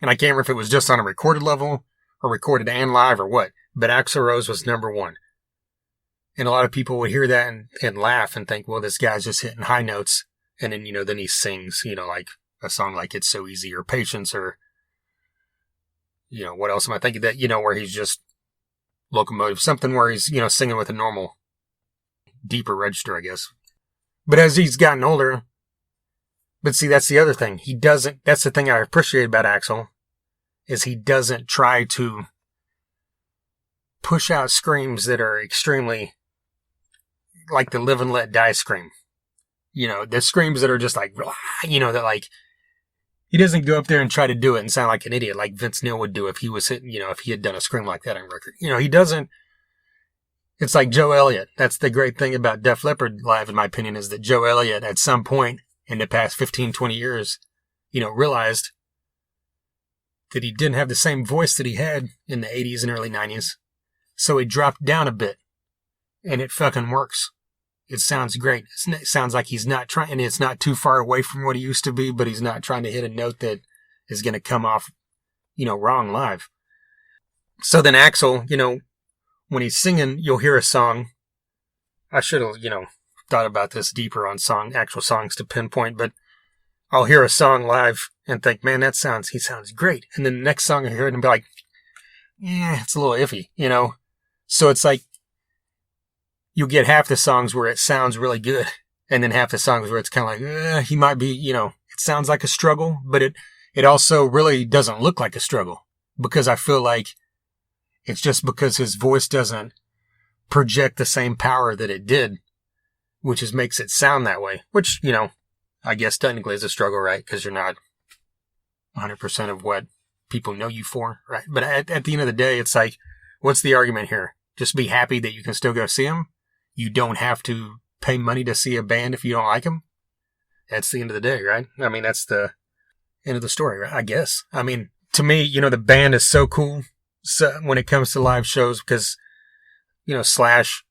And I can't remember if it was just on a recorded level or recorded and live or what, but Axl Rose was number 1. And a lot of people would hear that and laugh and think, well, this guy's just hitting high notes. And then, you know, then he sings, you know, like a song like It's So Easy or Patience or, you know, what else am I thinking that, you know, where he's just Locomotive, something where he's, you know, singing with a normal, deeper register, I guess. But as he's gotten older, but see, that's the other thing. That's the thing I appreciate about Axl, is he doesn't try to push out screams that are extremely like the Live and Let Die scream. You know, the screams that are just like, you know, that like, he doesn't go up there and try to do it and sound like an idiot like Vince Neil would do if he was hitting, you know, if he had done a scream like that on record. You know, he doesn't. It's like Joe Elliott. That's the great thing about Def Leppard live, in my opinion, is that Joe Elliott at some point in the past 15, 20 years, you know, realized that he didn't have the same voice that he had in the 80s and early 90s. So he dropped down a bit, and it fucking works. It sounds great. It sounds like he's not trying, and it's not too far away from what he used to be, but he's not trying to hit a note that is going to come off, you know, wrong live. So then Axl, you know, when he's singing, you'll hear a song. I should have, you know, thought about this deeper on actual songs to pinpoint, but I'll hear a song live and think, man, he sounds great. And then the next song I hear it and be like, yeah, it's a little iffy, you know? So it's like, you'll get half the songs where it sounds really good, and then half the songs where it's kind of like, he might be, you know, it sounds like a struggle, but it also really doesn't look like a struggle, because I feel like it's just because his voice doesn't project the same power that it did, which makes it sound that way, which, you know, I guess technically it's a struggle, right? Because you're not 100% of what people know you for, right? But at the end of the day, it's like, what's the argument here? Just be happy that you can still go see them. You don't have to pay money to see a band if you don't like them. That's the end of the day, right? I mean, that's the end of the story, right? I guess. I mean, to me, the band is so cool when it comes to live shows because, Slash,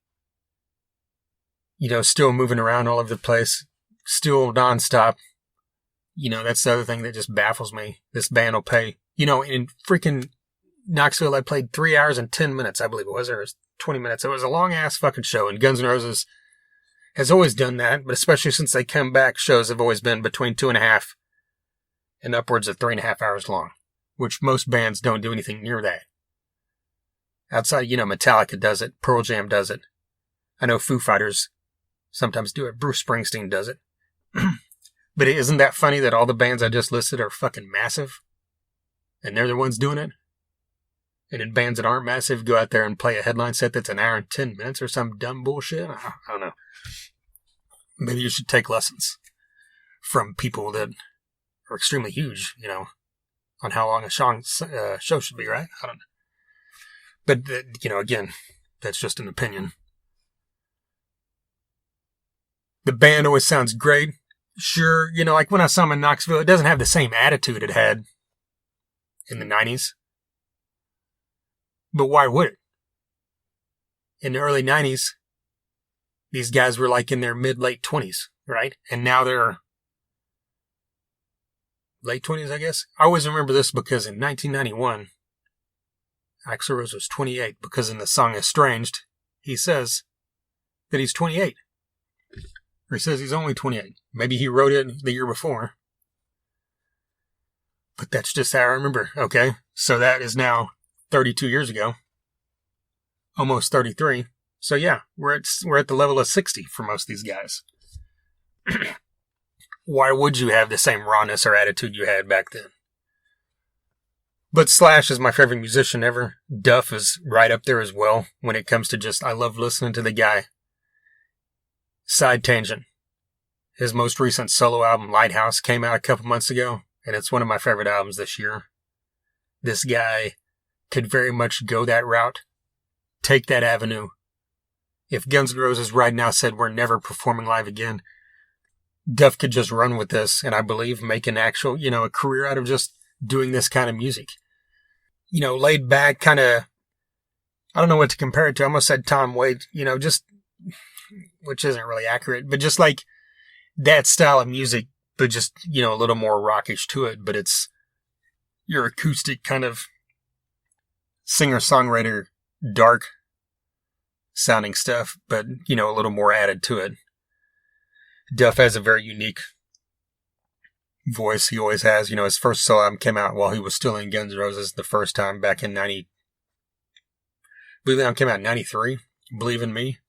still moving around all over the place, still nonstop. That's the other thing that just baffles me. This band will pay, in freaking Knoxville, I played 3 hours and 10 minutes, I believe it was, or it was 20 minutes. It was a long ass fucking show, and Guns N' Roses has always done that, but especially since they come back, shows have always been between 2.5 and upwards of 3.5 hours long, which most bands don't do anything near that. Outside, Metallica does it, Pearl Jam does it. I know Foo Fighters sometimes do it, Bruce Springsteen does it. But isn't that funny that all the bands I just listed are fucking massive? And they're the ones doing it? And then bands that aren't massive go out there and play a headline set that's an hour and 10 minutes or some dumb bullshit? I don't know. Maybe you should take lessons from people that are extremely huge, on how long a show should be, right? I don't know. But, again, that's just an opinion. The band always sounds great. Sure, like when I saw them in Knoxville, it doesn't have the same attitude it had in the 90s. But why would it? In the early 90s, these guys were like in their mid-late 20s, right? And now they're late 20s, I guess. I always remember this because in 1991, Axl Rose was 28 because in the song Estranged, he says that he's 28. Or he says he's only 28. Maybe he wrote it the year before. But that's just how I remember. Okay, so that is now 32 years ago. Almost 33. So yeah, we're at the level of 60 for most of these guys. Why would you have the same rawness or attitude you had back then? But Slash is my favorite musician ever. Duff is right up there as well when it comes to just, I love listening to the guy. Side tangent. His most recent solo album, Lighthouse, came out a couple months ago, and it's one of my favorite albums this year. This guy could very much go that route, take that avenue. If Guns N' Roses right now said we're never performing live again, Duff could just run with this, and I believe make an actual, a career out of just doing this kind of music. Laid back, kind of, I don't know what to compare it to. I almost said Tom Waits, just, which isn't really accurate, but just like that style of music, but just, a little more rockish to it, but it's your acoustic kind of singer-songwriter, dark sounding stuff, but, a little more added to it. Duff has a very unique voice. He always has. His first solo album came out while he was still in Guns N' Roses the first time back in 90. I believe that album came out in 93. Believe in Me.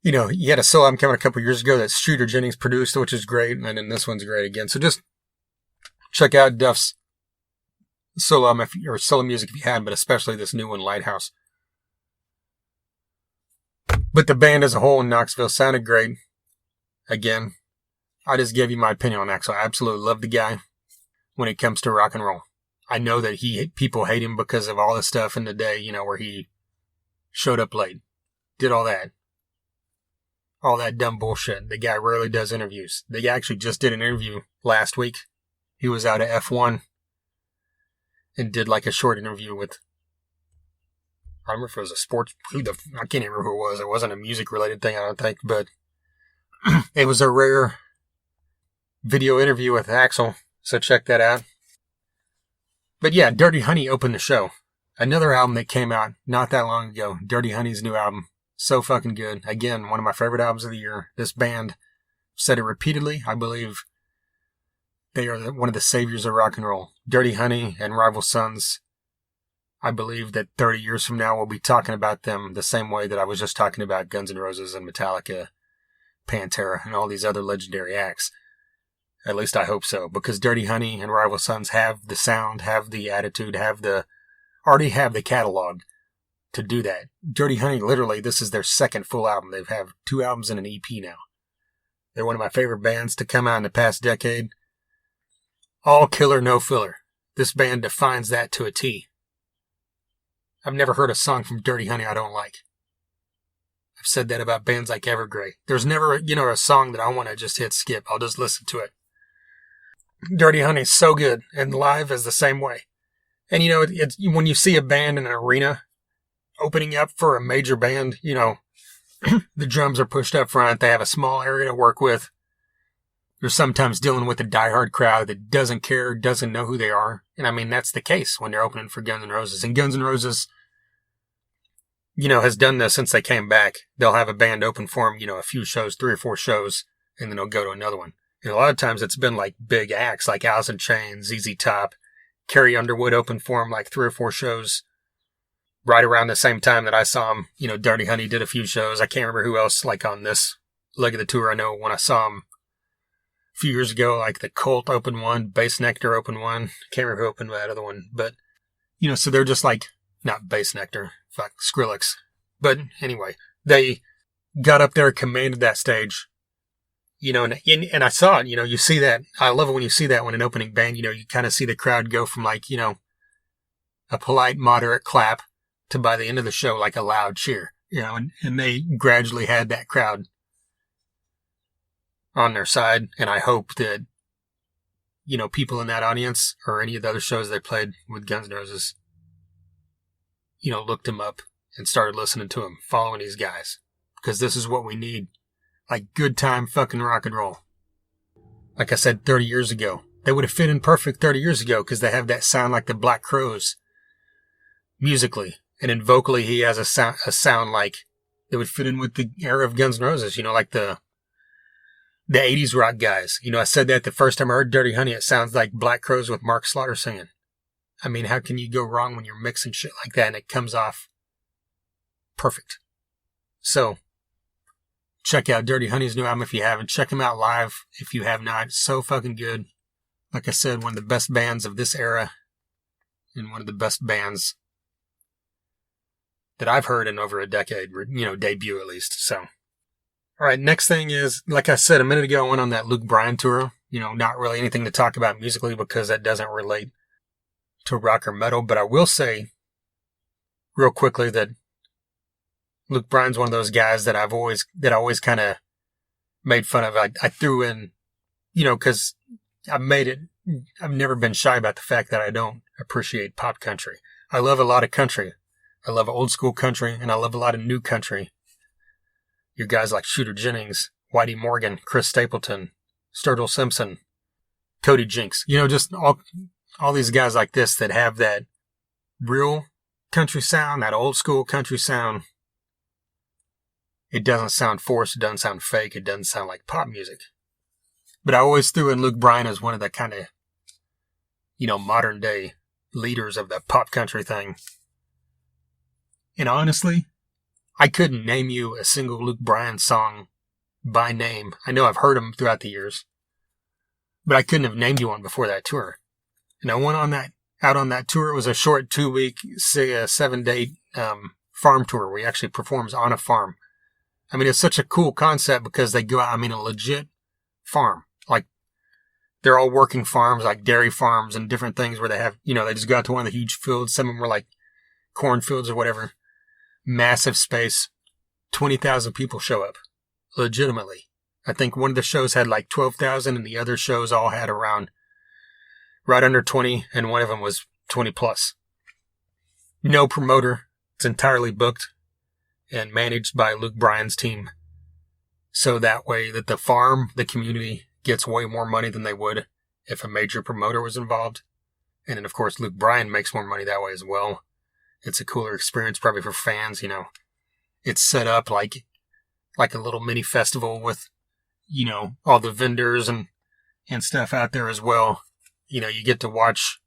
He had a solo album coming a couple years ago that Shooter Jennings produced, which is great. And then this one's great again. So just check out Duff's solo album or solo music if you hadn't, but especially this new one, Lighthouse. But the band as a whole in Knoxville sounded great. Again, I just gave you my opinion on Axl. I absolutely love the guy when it comes to rock and roll. I know that people hate him because of all the stuff in the day, where he showed up late, did all that dumb bullshit. The guy rarely does interviews. They actually just did an interview last week. He was out at F1 and did like a short interview with, I don't remember if it was a sports, I can't even remember who it was. It wasn't a music related thing, I don't think, but it was a rare video interview with Axl, so check that out. But yeah, Dirty Honey opened the show. Another album that came out not that long ago. Dirty Honey's new album. So fucking good. Again, one of my favorite albums of the year. This band said it repeatedly. I believe they are one of the saviors of rock and roll. Dirty Honey and Rival Sons. I believe that 30 years from now we'll be talking about them the same way that I was just talking about Guns N' Roses and Metallica, Pantera, and all these other legendary acts. At least I hope so, because Dirty Honey and Rival Sons have the sound, have the attitude, already have the catalog to do that. Dirty Honey, literally, this is their second full album. They have 2 albums and an EP now. They're one of my favorite bands to come out in the past decade. All killer, no filler. This band defines that to a T. I've never heard a song from Dirty Honey I don't like. I've said that about bands like Evergrey. There's never, a song that I want to just hit skip. I'll just listen to it. Dirty Honey's so good, and live is the same way. And it's when you see a band in an arena opening up for a major band, the drums are pushed up front. They have a small area to work with. You're sometimes dealing with a diehard crowd that doesn't care, doesn't know who they are. And I mean, that's the case when they're opening for Guns N' Roses. And Guns N' Roses, has done this since they came back. They'll have a band open for them, a few shows, 3 or 4 shows, and then they'll go to another one. And a lot of times it's been like big acts like Alice in Chains, ZZ Top, Carrie Underwood opened for them like 3 or 4 shows. Right around the same time that I saw them, Dirty Honey did a few shows. I can't remember who else like on this leg of the tour. I know when I saw them a few years ago, like the Cult opened one, Bass Nectar opened one. Can't remember who opened that other one. But, so they're just like, not Bass Nectar, fuck, Skrillex. But anyway, they got up there, commanded that stage, and I saw it, you see that. I love it when you see that when an opening band, you kind of see the crowd go from like, a polite, moderate clap to by the end of the show, like a loud cheer, and they gradually had that crowd on their side. And I hope that, people in that audience or any of the other shows they played with Guns N' Roses, looked them up and started listening to them, following these guys, because this is what we need. Like good time fucking rock and roll. Like I said 30 years ago, they would have fit in perfect 30 years ago because they have that sound like the Black Crowes musically. And then vocally, he has a sound like that would fit in with the era of Guns N' Roses, like the 80s rock guys. I said that the first time I heard Dirty Honey, it sounds like Black Crowes with Mark Slaughter singing. I mean, how can you go wrong when you're mixing shit like that and it comes off perfect? So, check out Dirty Honey's new album if you haven't. Check him out live if you have not. It's so fucking good. Like I said, one of the best bands of this era and one of the best bands that I've heard in over a decade, debut at least. So, all right, next thing is, like I said a minute ago, I went on that Luke Bryan tour. Not really anything to talk about musically because that doesn't relate to rock or metal. But I will say real quickly that Luke Bryan's one of those guys that I always kind of made fun of. I threw in, because I've never been shy about the fact that I don't appreciate pop country. I love a lot of country. I love old school country, and I love a lot of new country. Your guys like Shooter Jennings, Whitey Morgan, Chris Stapleton, Sturgill Simpson, Cody Jinks. Just all these guys like this that have that real country sound, that old school country sound. It doesn't sound forced. It doesn't sound fake. It doesn't sound like pop music. But I always threw in Luke Bryan as one of the kind of, modern day leaders of the pop country thing. And honestly, I couldn't name you a single Luke Bryan song by name. I know I've heard them throughout the years, but I couldn't have named you one before that tour. And I went out on that tour. It was a short 2-week, 7-day farm tour where he actually performs on a farm. I mean, it's such a cool concept because they go out, a legit farm. Like, they're all working farms, like dairy farms and different things where they have, they just go out to one of the huge fields. Some of them were like cornfields or whatever. Massive space. 20,000 people show up. Legitimately. I think one of the shows had like 12,000 and the other shows all had around right under 20, and one of them was 20 plus. No promoter. It's entirely booked and managed by Luke Bryan's team. So that way that the farm, the community, gets way more money than they would if a major promoter was involved. And then, of course, Luke Bryan makes more money that way as well. It's a cooler experience probably for fans, It's set up like a little mini festival with, all the vendors and stuff out there as well. You get to watch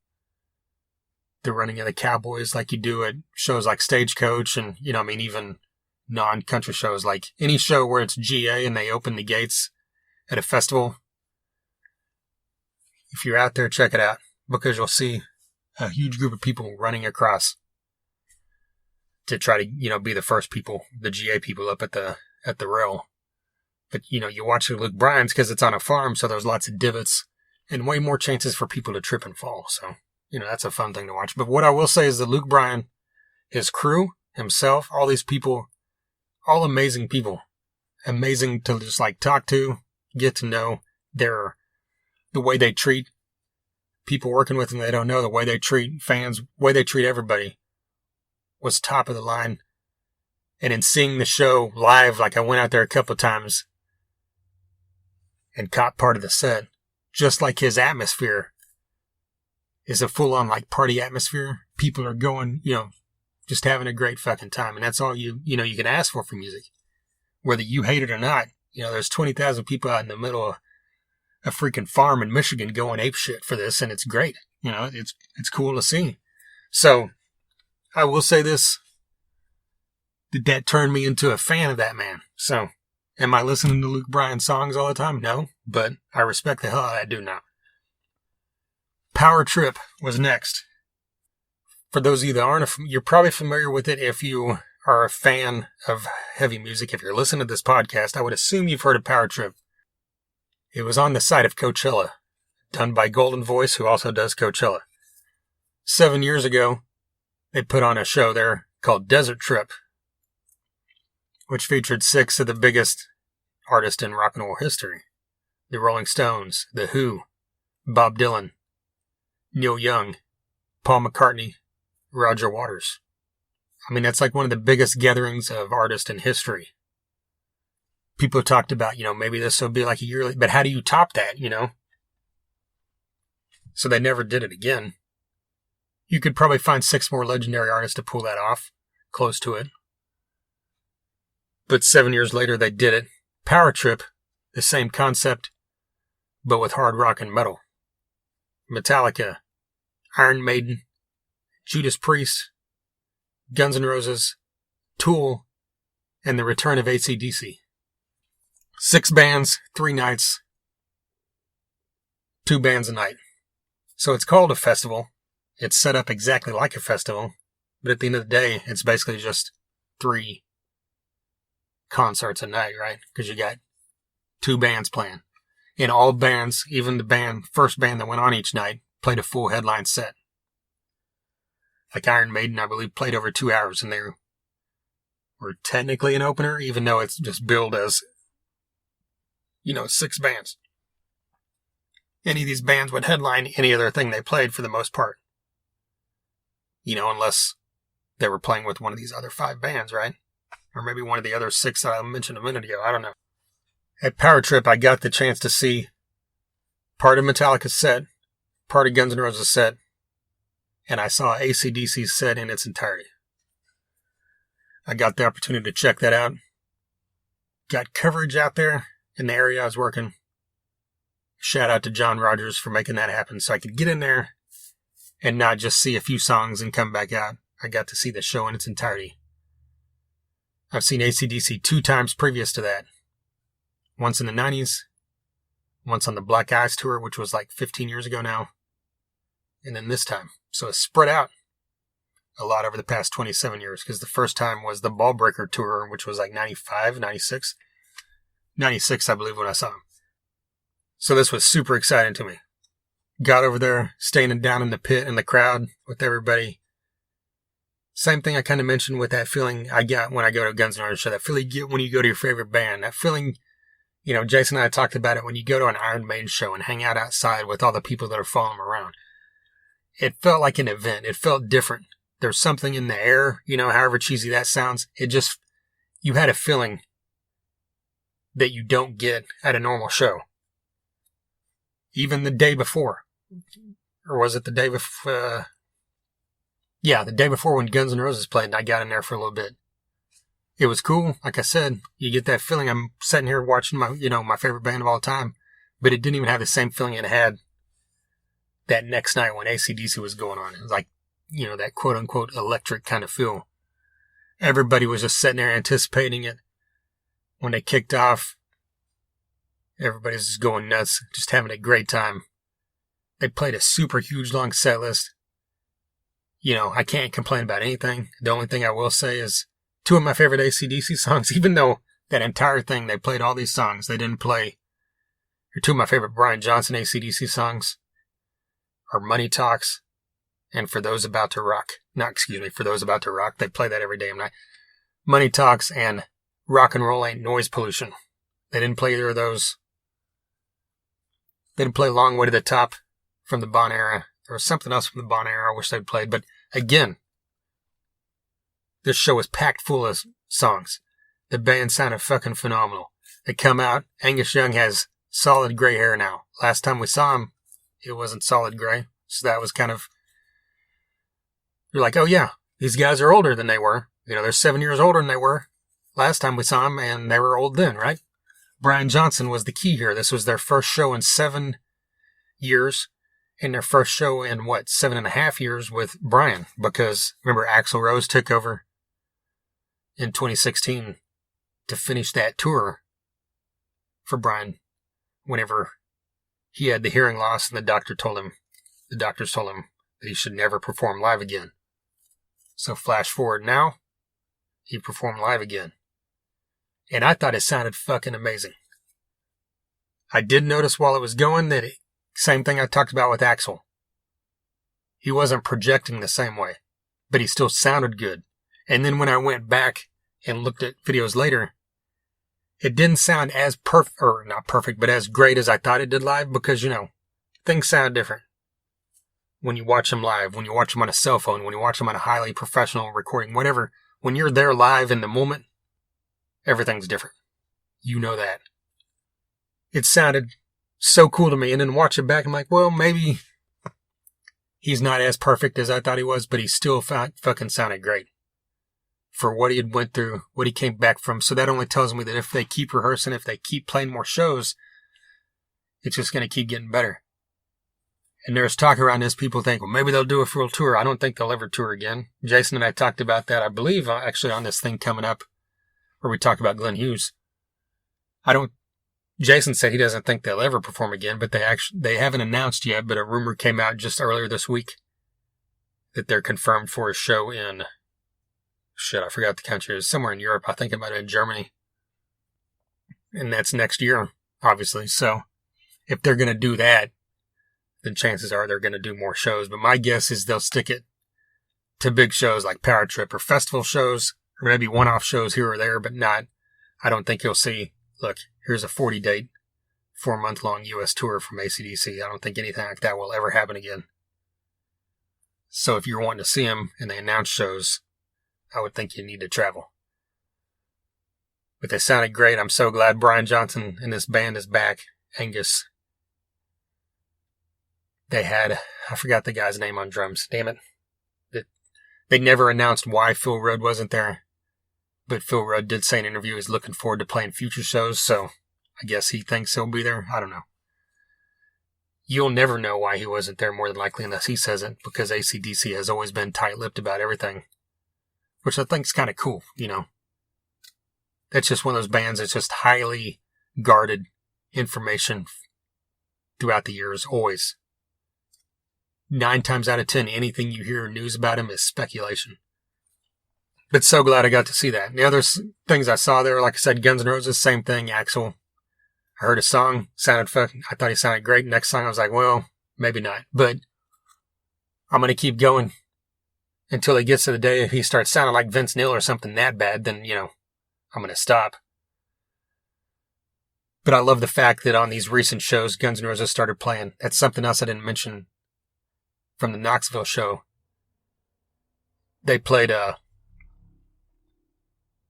the running of the Cowboys like you do at shows like Stagecoach and, even non-country shows, like any show where it's GA and they open the gates at a festival. If you're out there, check it out because you'll see a huge group of people running across to try to, be the first people, the GA people up at the rail. But, you watch Luke Bryan's because it's on a farm, so there's lots of divots and way more chances for people to trip and fall. So, that's a fun thing to watch. But what I will say is that Luke Bryan, his crew, himself, all these people, all amazing people. Amazing to just talk to, get to know the way they treat people working with them they don't know, the way they treat fans, the way they treat everybody was top of the line. And in seeing the show live, I went out there a couple of times and caught part of the set, just like his atmosphere is a full-on party atmosphere. People are going, just having a great fucking time. And that's all you can ask for music. Whether you hate it or not, there's 20,000 people out in the middle of a freaking farm in Michigan going apeshit for this, and it's great. It's cool to see. So, I will say this. Did that turn me into a fan of that man? So, am I listening to Luke Bryan songs all the time? No, but I respect the hell out of that dude now. Power Trip was next. For those of you that aren't, you're probably familiar with it if you are a fan of heavy music. If you're listening to this podcast, I would assume you've heard of Power Trip. It was on the site of Coachella, done by Golden Voice, who also does Coachella. 7 years ago, they put on a show there called Desert Trip, which featured 6 of the biggest artists in rock and roll history. The Rolling Stones, The Who, Bob Dylan, Neil Young, Paul McCartney, Roger Waters. I mean, that's one of the biggest gatherings of artists in history. People talked about, maybe this will be a yearly, but how do you top that, So they never did it again. You could probably find 6 more legendary artists to pull that off, close to it. But 7 years later, they did it. Power Trip, the same concept, but with hard rock and metal. Metallica, Iron Maiden, Judas Priest, Guns N' Roses, Tool, and the return of AC/DC. 6 bands, 3 nights, 2 bands a night. So it's called a festival. It's set up exactly like a festival, but at the end of the day, it's basically just 3 concerts a night, right? Because you got 2 bands playing. And all bands, even the first band that went on each night, played a full headline set. Iron Maiden, I believe, played over 2 hours, and they were technically an opener, even though it's just billed as, 6 bands. Any of these bands would headline any other thing they played for the most part. Unless they were playing with one of these other 5 bands, right? Or maybe one of the other 6 that I mentioned a minute ago. I don't know. At Power Trip, I got the chance to see part of Metallica's set, part of Guns N' Roses' set, and I saw AC/DC's set in its entirety. I got the opportunity to check that out. Got coverage out there in the area I was working. Shout out to John Rogers for making that happen so I could get in there and not just see a few songs and come back out. I got to see the show in its entirety. I've seen AC/DC 2 times previous to that. Once in the 90s, once on the Black Ice tour, which was 15 years ago now, and then this time. So it's spread out a lot over the past 27 years, because the first time was the Ballbreaker tour, which was 95, 96. 96, I believe, when I saw him. So this was super exciting to me. Got over there, standing down in the pit in the crowd with everybody. Same thing I kind of mentioned with that feeling I get when I go to a Guns N' Roses show. That feeling you get when you go to your favorite band. That feeling, Jason and I talked about it when you go to an Iron Maiden show and hang out outside with all the people that are following around. It felt like an event. It felt different. There's something in the air, however cheesy that sounds. You had a feeling that you don't get at a normal show. Even the day before. Or was it the day before? Yeah, the day before when Guns N' Roses played, and I got in there for a little bit. It was cool. Like I said, you get that feeling. I'm sitting here watching my favorite band of all time, but it didn't even have the same feeling it had that next night when AC/DC was going on. It was that quote unquote electric kind of feel. Everybody was just sitting there anticipating it. When they kicked off, everybody's just going nuts, just having a great time. They played a super huge long set list. I can't complain about anything. The only thing I will say is 2 of my favorite AC/DC songs, even though That entire thing, they played all these songs. They didn't play, two of my favorite Brian Johnson AC/DC songs are Money Talks and For Those About to Rock. For Those About to Rock. They play that every damn night. Money Talks and Rock and Roll Ain't Noise Pollution. They didn't play either of those. They didn't play Long Way to the Top from the Bon era. There was something else from the Bon era I wish they'd played. But again, this show was packed full of songs. The band sounded fucking phenomenal. They come out. Angus Young has solid gray hair now. Last time we saw him, it wasn't solid gray. So that was kind of, you're like, oh yeah, these guys are older than they were. They're 7 years older than they were last time we saw them, and they were old then, right? Brian Johnson was the key here. This was their first show in 7 years, and their first show in, 7.5 years with Brian, because remember, Axl Rose took over in 2016 to finish that tour for Brian whenever he had the hearing loss, and the doctors told him that he should never perform live again. So flash forward now, he performed live again. And I thought it sounded fucking amazing. I did notice while it was going that same thing I talked about with Axl. He wasn't projecting the same way, but he still sounded good. And then when I went back and looked at videos later, it didn't sound as not perfect, but as great as I thought it did live, because, things sound different when you watch them live, when you watch them on a cell phone, when you watch them on a highly professional recording, whatever. When you're there live in the moment, everything's different. You know that. It sounded so cool to me, and then watch it back, I'm like, well, maybe he's not as perfect as I thought he was, but he still fucking sounded great for what he had went through, what he came back from. So that only tells me that if they keep rehearsing, if they keep playing more shows, it's just going to keep getting better. And there's talk around this, people think, well, maybe they'll do a full tour. I don't think they'll ever tour again. Jason and I talked about that, I believe, actually on this thing coming up where we talk about Glenn Hughes. Jason said he doesn't think they'll ever perform again, but they haven't announced yet, but a rumor came out just earlier this week that they're confirmed for a show in, I forgot the country. It was somewhere in Europe. I think it might have been Germany. And that's next year, obviously. So if they're going to do that, then chances are they're going to do more shows. But my guess is they'll stick it to big shows like Power Trip or festival shows, or maybe one-off shows here or there, but I don't think you'll see, look, here's a 40-date, 4-month-long U.S. tour from AC/DC. I don't think anything like that will ever happen again. So if you're wanting to see them and they announce shows, I would think you need to travel. But they sounded great. I'm so glad Brian Johnson and this band is back. Angus. They had, I forgot the guy's name on drums. Damn it. They never announced why Phil Rudd wasn't there. But Phil Rudd did say in an interview he's looking forward to playing future shows. So I guess he thinks he'll be there. I don't know. You'll never know why he wasn't there, more than likely, unless he says it, because AC/DC has always been tight-lipped about everything, which I think is kind of cool, That's just one of those bands that's just highly guarded information throughout the years, always. 9 times out of 10, anything you hear news about him is speculation. But so glad I got to see that. And the other things I saw there, like I said, Guns N' Roses, same thing, Axl. I heard a song, I thought he sounded great. Next song, I was like, well, maybe not. But I'm going to keep going until he gets to the day if he starts sounding like Vince Neil or something that bad, then, I'm going to stop. But I love the fact that on these recent shows, Guns N' Roses started playing. That's something else I didn't mention from the Knoxville show. They played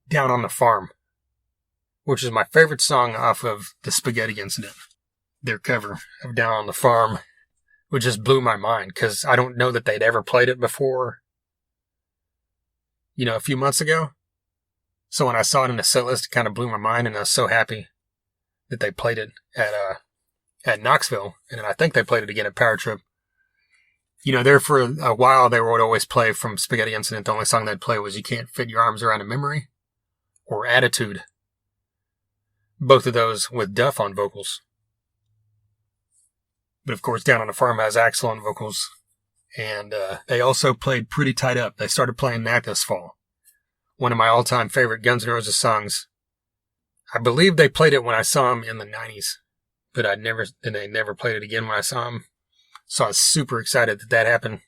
Down on the Farm, which is my favorite song off of the Spaghetti Incident. Their cover of Down on the Farm, which just blew my mind, because I don't know that they'd ever played it before, a few months ago. So when I saw it in the set list, it kind of blew my mind, and I was so happy that they played it at Knoxville, and then I think they played it again at Power Trip. There for a while, they would always play from Spaghetti Incident. The only song they'd play was You Can't Fit Your Arms Around a Memory or Attitude. Both of those with Duff on vocals. But of course, Down on the Farm has Axl on vocals. And they also played Pretty Tied Up. They started playing that this fall. One of my all-time favorite Guns N' Roses songs I believe they played it when I saw them in the 90s, but they never played it again when I saw them. So I was super excited that happened.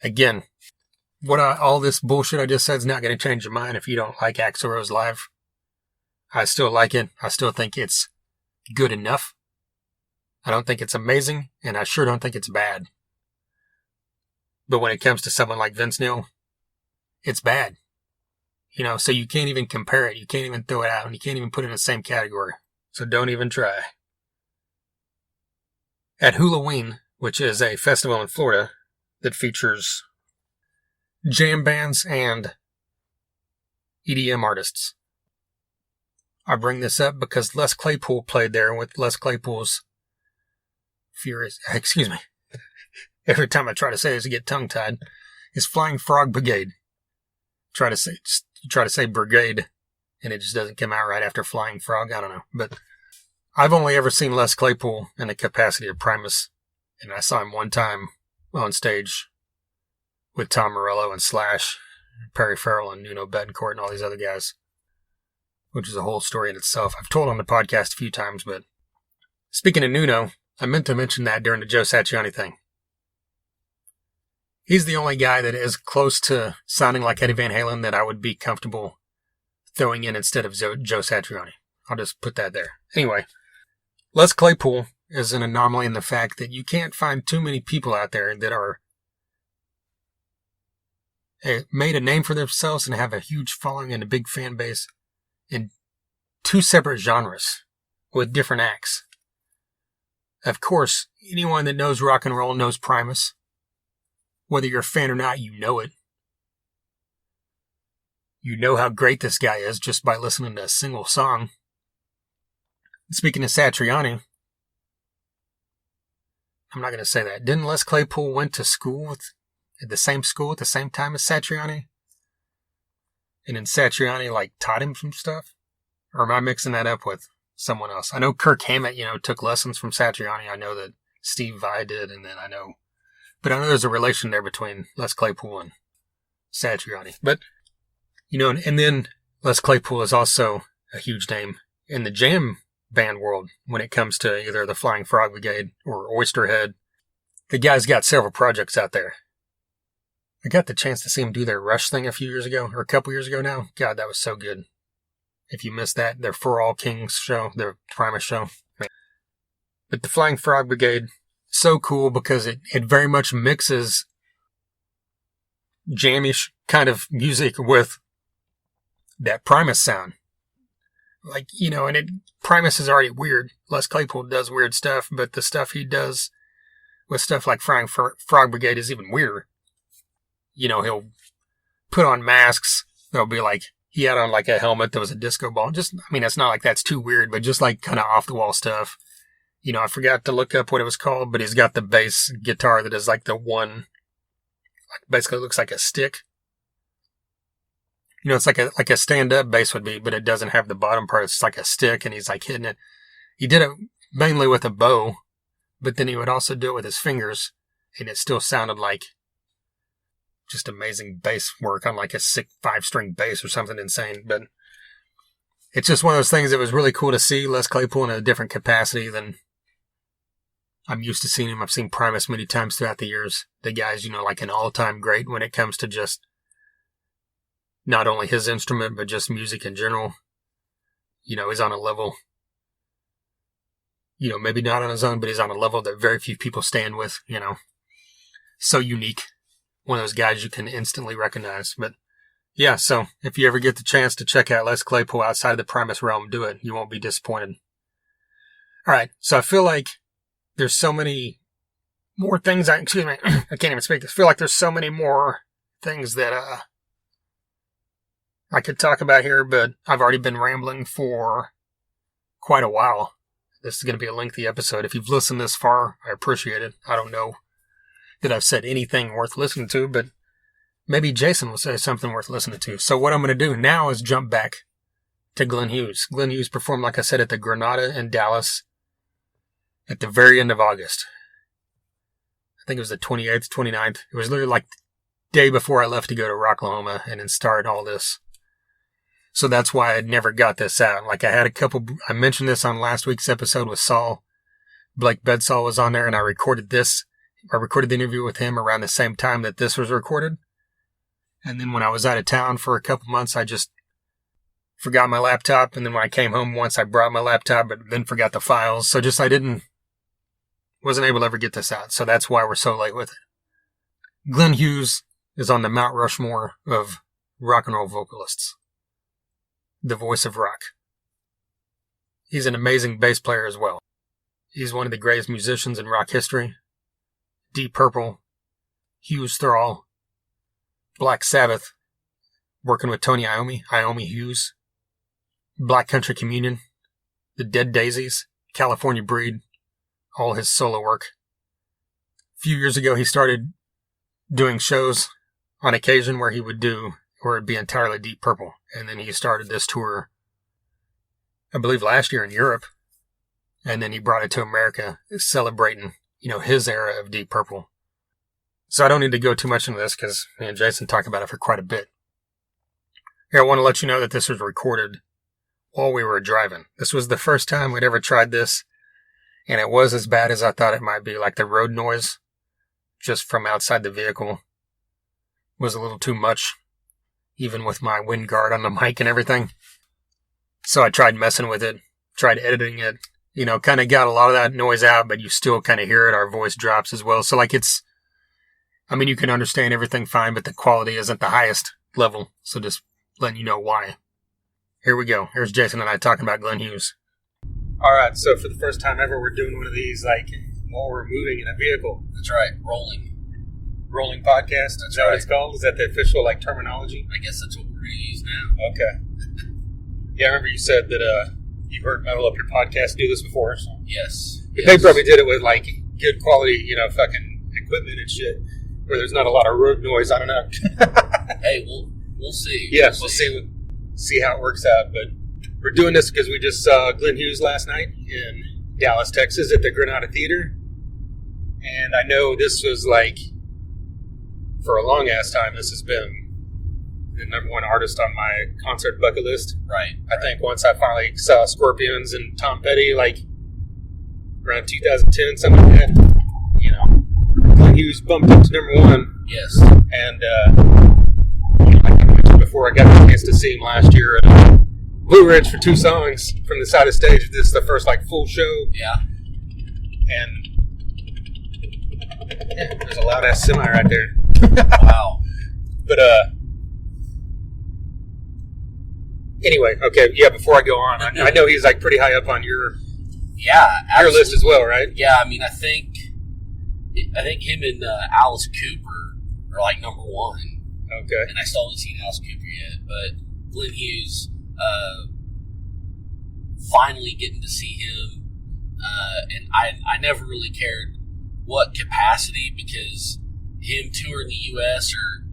Again, all this bullshit I just said is not going to change your mind if you don't like Axl Rose live. I still like it. I still think it's good enough. I don't think it's amazing, and I sure don't think it's bad. But when it comes to someone like Vince Neil, it's bad. So you can't even compare it. You can't even throw it out, and you can't even put it in the same category. So don't even try. At Halloween, which is a festival in Florida that features jam bands and EDM artists. I bring this up because Les Claypool played there with Les Claypool's Furious... Excuse me. Every time I try to say this, I get tongue-tied. His Flying Frog Brigade. You try to say brigade, and it just doesn't come out right after Flying Frog. I don't know. But I've only ever seen Les Claypool in the capacity of Primus, and I saw him one time on stage with Tom Morello and Slash, Perry Farrell and Nuno Bettencourt and all these other guys, which is a whole story in itself. I've told on the podcast a few times, but speaking of Nuno, I meant to mention that during the Joe Satriani thing. He's the only guy that is close to sounding like Eddie Van Halen that I would be comfortable throwing in instead of Joe Satriani. I'll just put that there. Anyway, Les Claypool is an anomaly in the fact that you can't find too many people out there that are made a name for themselves and have a huge following and a big fan base in two separate genres with different acts. Of course, anyone that knows rock and roll knows Primus. Whether you're a fan or not, you know it. You know how great this guy is just by listening to a single song. Speaking of Satriani, I'm not going to say that. Didn't Les Claypool went to school at the same time as Satriani? And then Satriani taught him some stuff? Or am I mixing that up with someone else? I know Kirk Hammett, took lessons from Satriani. I know that Steve Vai did, but I know there's a relation there between Les Claypool and Satriani. But, and then Les Claypool is also a huge name in the jam band world when it comes to either the Flying Frog Brigade or Oysterhead. The guy's got several projects out there. I got the chance to see him do their Rush thing a few years ago, or a couple years ago now. God, that was so good. If you missed that, their For All Kings show, their Primus show. But the Flying Frog Brigade, so cool because it very much mixes jamish kind of music with that Primus sound. Primus is already weird. Les Claypool does weird stuff, but the stuff he does with stuff like Flying Frog Brigade is even weirder. He'll put on masks. There'll be he had on a helmet that was a disco ball. It's not like that's too weird, but just kind of off the wall stuff. I forgot to look up what it was called, but he's got the bass guitar that is the one, basically looks like a stick. It's like a stand-up bass would be, but it doesn't have the bottom part. It's like a stick, and he's hitting it. He did it mainly with a bow, but then he would also do it with his fingers, and it still sounded like just amazing bass work on a sick 5-string bass or something insane. But it's just one of those things that was really cool to see Les Claypool in a different capacity than I'm used to seeing him. I've seen Primus many times throughout the years. The guy's, an all-time great when it comes to just not only his instrument, but just music in general. He's on a level, maybe not on his own, but he's on a level that very few people stand with, So unique. One of those guys you can instantly recognize. But yeah, so if you ever get the chance to check out Les Claypool outside of the Primus realm, do it. You won't be disappointed. All right, so I feel like there's so many more things. I can't even speak. I feel like there's so many more things that I could talk about here, but I've already been rambling for quite a while. This is going to be a lengthy episode. If you've listened this far, I appreciate it. I don't know that I've said anything worth listening to, but maybe Jason will say something worth listening to. So what I'm going to do now is jump back to Glenn Hughes. Glenn Hughes performed, like I said, at the Granada in Dallas at the very end of August. I think it was the 28th, 29th. It was literally the day before I left to go to Rocklahoma and then start all this. So that's why I never got this out. Like I mentioned this on last week's episode with Saul. Blake Bedsall was on there, and I recorded this. I recorded the interview with him around the same time that this was recorded. And then when I was out of town for a couple months, I just forgot my laptop. And then when I came home once, I brought my laptop, but then forgot the files. So just wasn't able to ever get this out. So that's why we're so late with it. Glenn Hughes is on the Mount Rushmore of rock and roll vocalists. The voice of rock. He's an amazing bass player as well. He's one of the greatest musicians in rock history. Deep Purple, Hughes Thrall, Black Sabbath, working with Tony Iommi Hughes, Black Country Communion, the Dead Daisies, California Breed, all his solo work. A few years ago, he started doing shows on occasion where it'd be entirely Deep Purple. And then he started this tour, I believe last year in Europe. And then he brought it to America, celebrating, his era of Deep Purple. So I don't need to go too much into this because me and Jason talked about it for quite a bit. Here, I want to let you know that this was recorded while we were driving. This was the first time we'd ever tried this, and it was as bad as I thought it might be. Like the road noise, just from outside the vehicle, was a little too much, even with my wind guard on the mic and everything. So I tried messing with it, tried editing it, kind of got a lot of that noise out, but you still kind of hear it. Our voice drops as well. So you can understand everything fine, but the quality isn't the highest level. So just letting you know why. Here we go. Here's Jason and I talking about Glenn Hughes. All right. So for the first time ever, we're doing one of these, while we're moving in a vehicle. That's right. Rolling podcast. Is that what it's called? Is that the official, terminology? I guess that's what we're going to use now. Okay. Yeah, I remember you said that, you've heard Metal Up Your Podcast do this before. So. Yes. They probably did it with, good quality, fucking equipment and shit, where there's not a lot of road noise. I don't know. Hey, we'll see. Yeah, we'll see how it works out. But we're doing this because we just saw Glenn Hughes last night in Dallas, Texas at the Granada Theater. And I know this was, for a long-ass time, this has been the number one artist on my concert bucket list. Right. I think once I finally saw Scorpions and Tom Petty, around 2010, something like that, Glenn Hughes bumped up to number one. Yes. And, like I mentioned before, I got the chance to see him last year at Blue Ridge for 2 songs from the side of stage. This is the first, full show. Yeah. And, yeah, there's a loud-ass semi right there. Wow. But, anyway, okay, yeah, before I go on, I know he's, pretty high up on your list as well, right? Yeah, I think him and Alice Cooper are, number one. Okay. And I still haven't seen Alice Cooper yet, but Glenn Hughes, finally getting to see him, and I never really cared what capacity, because him touring the U.S. or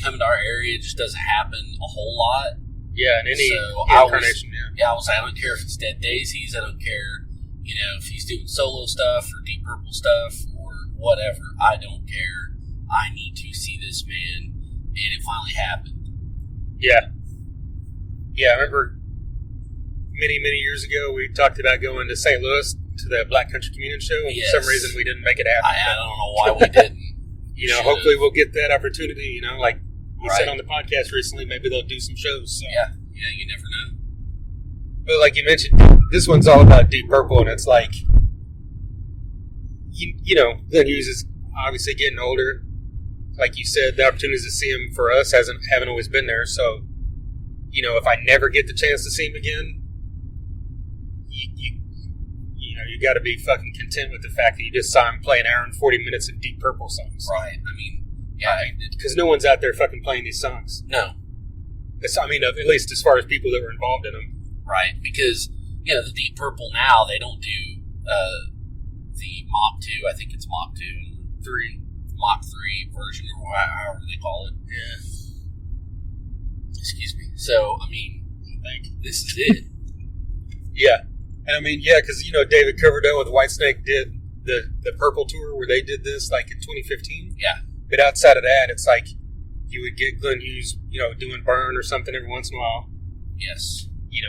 coming to our area just doesn't happen a whole lot. Yeah, in any incarnation, I don't care if it's Dead Daisies, I don't care, if he's doing solo stuff or Deep Purple stuff or whatever, I don't care. I need to see this man, and it finally happened. Yeah. Yeah, I remember many, many years ago we talked about going to St. Louis to the Black Country Communion show, and for some reason we didn't make it happen. I don't know why we didn't. Hopefully we'll get that opportunity, you said on the podcast recently, maybe they'll do some shows. So. Yeah, you never know. But like you mentioned, this one's all about Deep Purple, and it's Glenn Hughes is obviously getting older. Like you said, the opportunities to see him for us haven't always been there. So, if I never get the chance to see him again, you got to be fucking content with the fact that you just saw him play an hour and 40 minutes of Deep Purple songs. Right. Because no one's out there fucking playing these songs. No. At least as far as people that were involved in them. Right, because, the Deep Purple now, they don't do the Mach 2, I think it's Mach 2. 3. Mach 3 version, or however they call it. Yeah. Excuse me. So, I think this is it. Yeah. And because, David Coverdale with Whitesnake did the Purple tour where they did this, in 2015. Yeah. But outside of that, it's you would get Glenn Hughes, doing Burn or something every once in a while. Yes.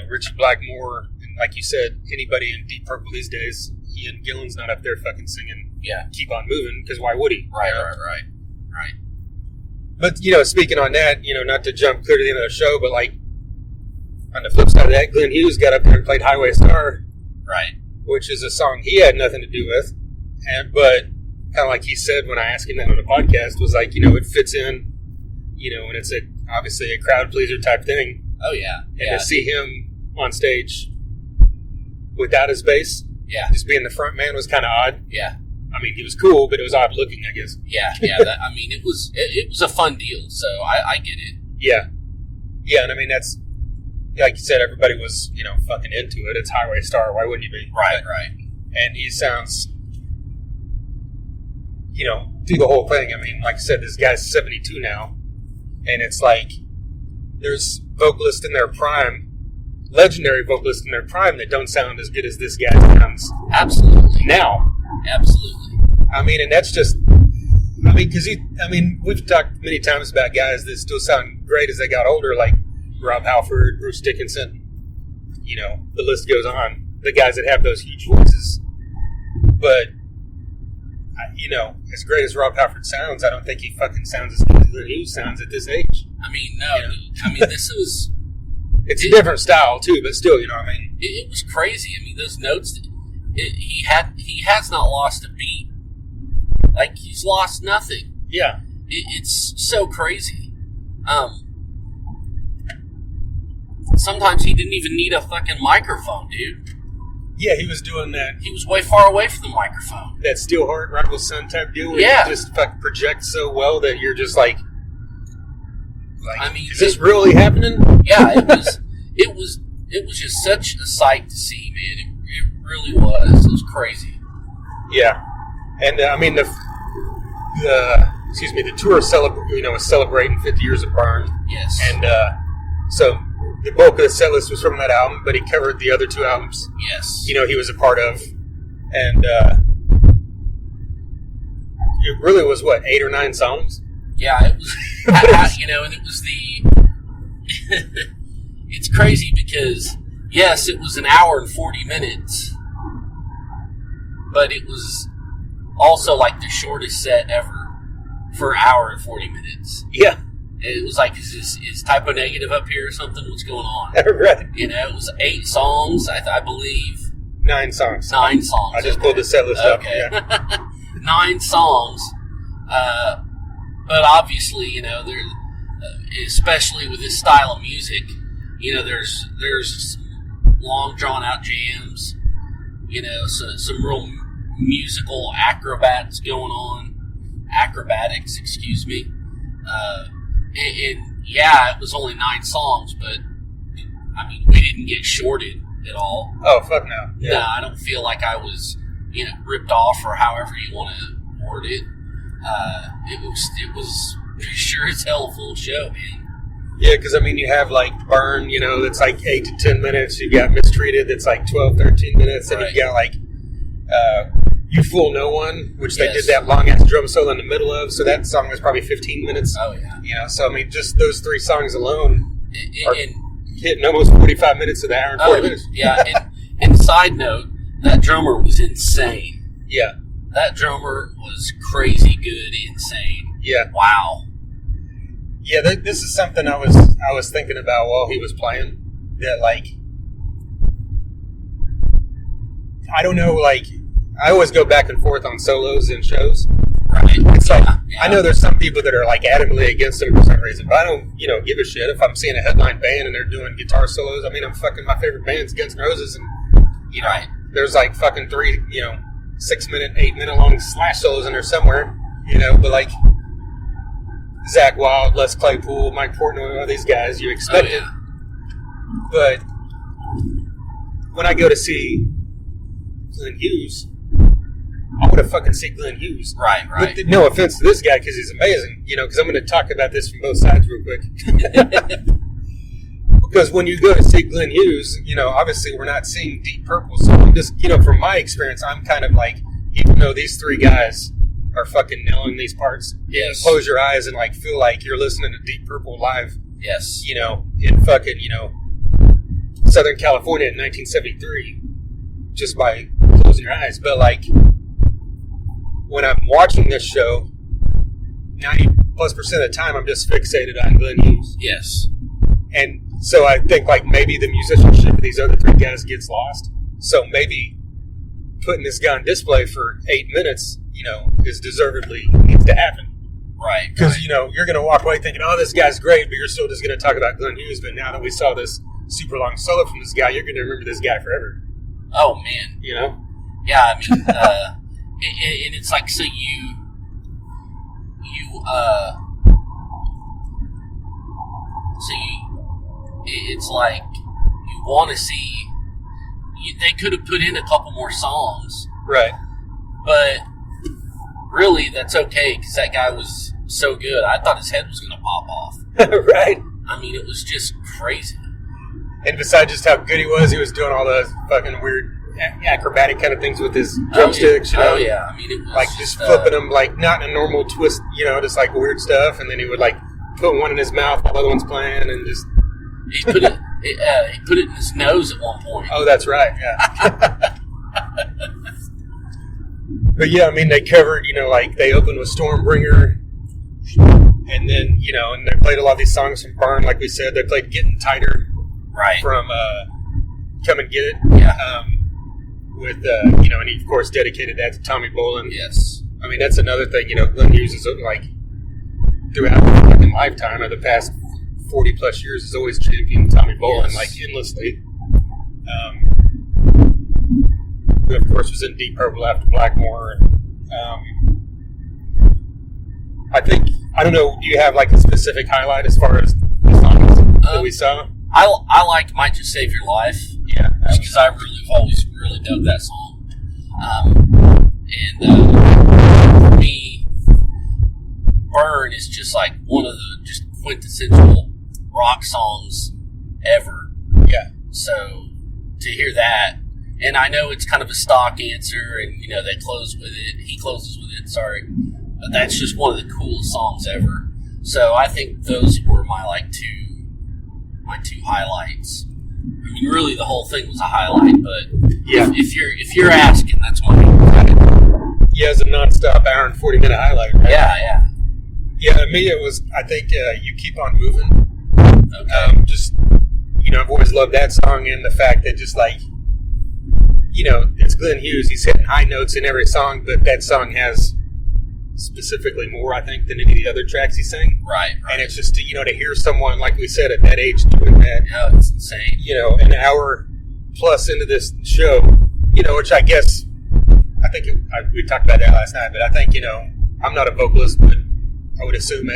Richie Blackmore, and like you said, anybody in Deep Purple these days, Ian Gillan's not up there fucking singing Keep On Moving, because why would he? Right. But, speaking on that, not to jump clear to the end of the show, but like, on the flip side of that, Glenn Hughes got up there and played Highway Star. Right. Which is a song he had nothing to do with. But kind of like he said when I asked him that on the podcast, was like, it fits in, and it's obviously a crowd pleaser type thing. Oh, yeah. And to see him on stage without his bass, just being the front man was kind of odd. Yeah. I mean, he was cool, but it was odd looking, I guess. Yeah. It was a fun deal, so I get it. Yeah. Yeah, and I mean, that's, like you said, everybody was, fucking into it. It's Highway Star. Why wouldn't you be? Right. And he sounds, through the whole thing. I mean, like I said, this guy's 72 now. And it's like, there's vocalists in their prime, legendary vocalists in their prime that don't sound as good as this guy sounds. Absolutely. Now. Absolutely. I mean, and that's just, because we've talked many times about guys that still sound great as they got older, like Rob Halford, Bruce Dickinson, the list goes on. The guys that have those huge voices. But, as great as Rob Halford sounds, I don't think he fucking sounds as good as Glenn Hughes sounds at this age. I mean, no. This was... It's a different style, too, but still, It was crazy. I mean, those notes... He has not lost a beat. Like, he's lost nothing. Yeah. It's so crazy. Sometimes he didn't even need a fucking microphone, dude. Yeah, he was doing that. He was way far away from the microphone. That Steelheart Rival Son type deal where you just fucking project so well that you're just like is this really happening? Yeah, it was just such a sight to see, man. It really was. It was crazy. Yeah. And the tour is celebrating 50 years of Burn. Yes. And so the bulk of the set list was from that album, but he covered the other two albums. Yes. He was a part of. And it really was, 8 or 9 songs? Yeah, it was, and it was it's crazy because, yes, it was an hour and 40 minutes, but it was also like the shortest set ever for an hour and 40 minutes. Yeah. It was like, is Typo Negative up here or something? What's going on? Right. It was 8 songs, I believe. 9 sons. 9 songs. I just pulled the set list up. Yeah. 9 songs. But obviously, there, especially with this style of music, there's long drawn out jams, some real musical acrobatics, excuse me. And it was only 9 songs, but we didn't get shorted at all. Oh, fuck no. Yeah. No, I don't feel like I was, ripped off, or however you want to word it. It was pretty sure as hell a full show, man. Yeah, because you have like Burn, that's like 8 to 10 minutes. You got Mistreated, that's like 12, 13 minutes. And you got like You Fool No One, which they did that long ass drum solo in the middle of. So that song was probably 15 minutes. Oh yeah. So just those 3 songs alone are hitting almost 45 minutes of the hour and 40 minutes. Yeah. And side note, that drummer was insane. Yeah. That drummer was crazy good, insane. Yeah. Wow. Yeah, this is something I was thinking about while he was playing. That I don't know, I always go back and forth on solos in shows. Right. It's I know there's some people that are adamantly against them for some reason, but I don't, give a shit if I'm seeing a headline band and they're doing guitar solos. I'm fucking, my favorite band's Guns N' Roses, and there's fucking 3, 6 minute, 8 minute long Slash solos in there somewhere, but Zakk Wylde, Les Claypool, Mike Portnoy, all these guys, you expect it. But when I go to see Glenn Hughes, I want to fucking see Glenn Hughes. Right. But no offense to this guy, because he's amazing, because I'm going to talk about this from both sides real quick. Because when you go to see Glenn Hughes, obviously we're not seeing Deep Purple. So I'm just, from my experience, I'm kind of even though these 3 guys are fucking nailing these parts, yes, close your eyes and feel like you're listening to Deep Purple live. Yes. In fucking, Southern California in 1973 just by closing your eyes. But like when I'm watching this show, 90+% of the time I'm just fixated on Glenn Hughes. Yes. And so I think like maybe the musicianship of these other three guys gets lost. So maybe putting this guy on display for 8 minutes, is deservedly needs to happen. Right. Because, you're going to walk away thinking, oh, this guy's great, but you're still just going to talk about Glenn Hughes. But now that we saw this super long solo from this guy, you're going to remember this guy forever. Oh, man. Yeah, I mean, and it's like, so it's like you want to see, they could have put in a couple more songs. Right. But really, that's okay, because that guy was so good. I thought his head was going to pop off. Right. I mean, it was just crazy. And besides just how good he was doing all the fucking weird acrobatic kind of things with his drumsticks. Oh, yeah. I mean, it was like just flipping them, like not in a normal twist, just like weird stuff. And then he would like put one in his mouth while the other one's playing, and just he put it in his nose at one point. Oh, that's right. Yeah. But yeah, I mean, they covered, like they opened with Stormbringer, and then, and they played a lot of these songs from Burn, like we said. They played Getting Tighter, right, from Come and Get It, yeah, with and he of course dedicated that to Tommy Bolin. Yes, I mean that's another thing. Glenn Hughes is like throughout the fucking lifetime of the past 40 plus years has always championed Tommy Bolin, like endlessly. Who of course was in Deep Purple after Blackmore. I don't know, do you have like a specific highlight as far as the songs that we saw? I like Might Just Save Your Life. Yeah. Just because I always really dug that song. For me, Burn is just like one of the just quintessential rock songs ever. Yeah. So to hear that, and I know it's kind of a stock answer, and they close with it. He closes with it. Sorry, but that's just one of the coolest songs ever. So I think those were my two highlights. I mean, really, the whole thing was a highlight. But yeah, if you're asking, that's my highlight. Yeah, it's a nonstop hour and 40-minute highlight. Right? Yeah. Yeah, to me it was. I think You Keep On Moving. Okay. Just I've always loved that song, and the fact that just like. It's Glenn Hughes. He's hitting high notes in every song, but that song has specifically more, I think, than any of the other tracks he sang. Right. And it's just, to hear someone, like we said, at that age doing that. Yeah, it's insane. An hour plus into this show, which I guess, we talked about that last night, but I think, I'm not a vocalist, but I would assume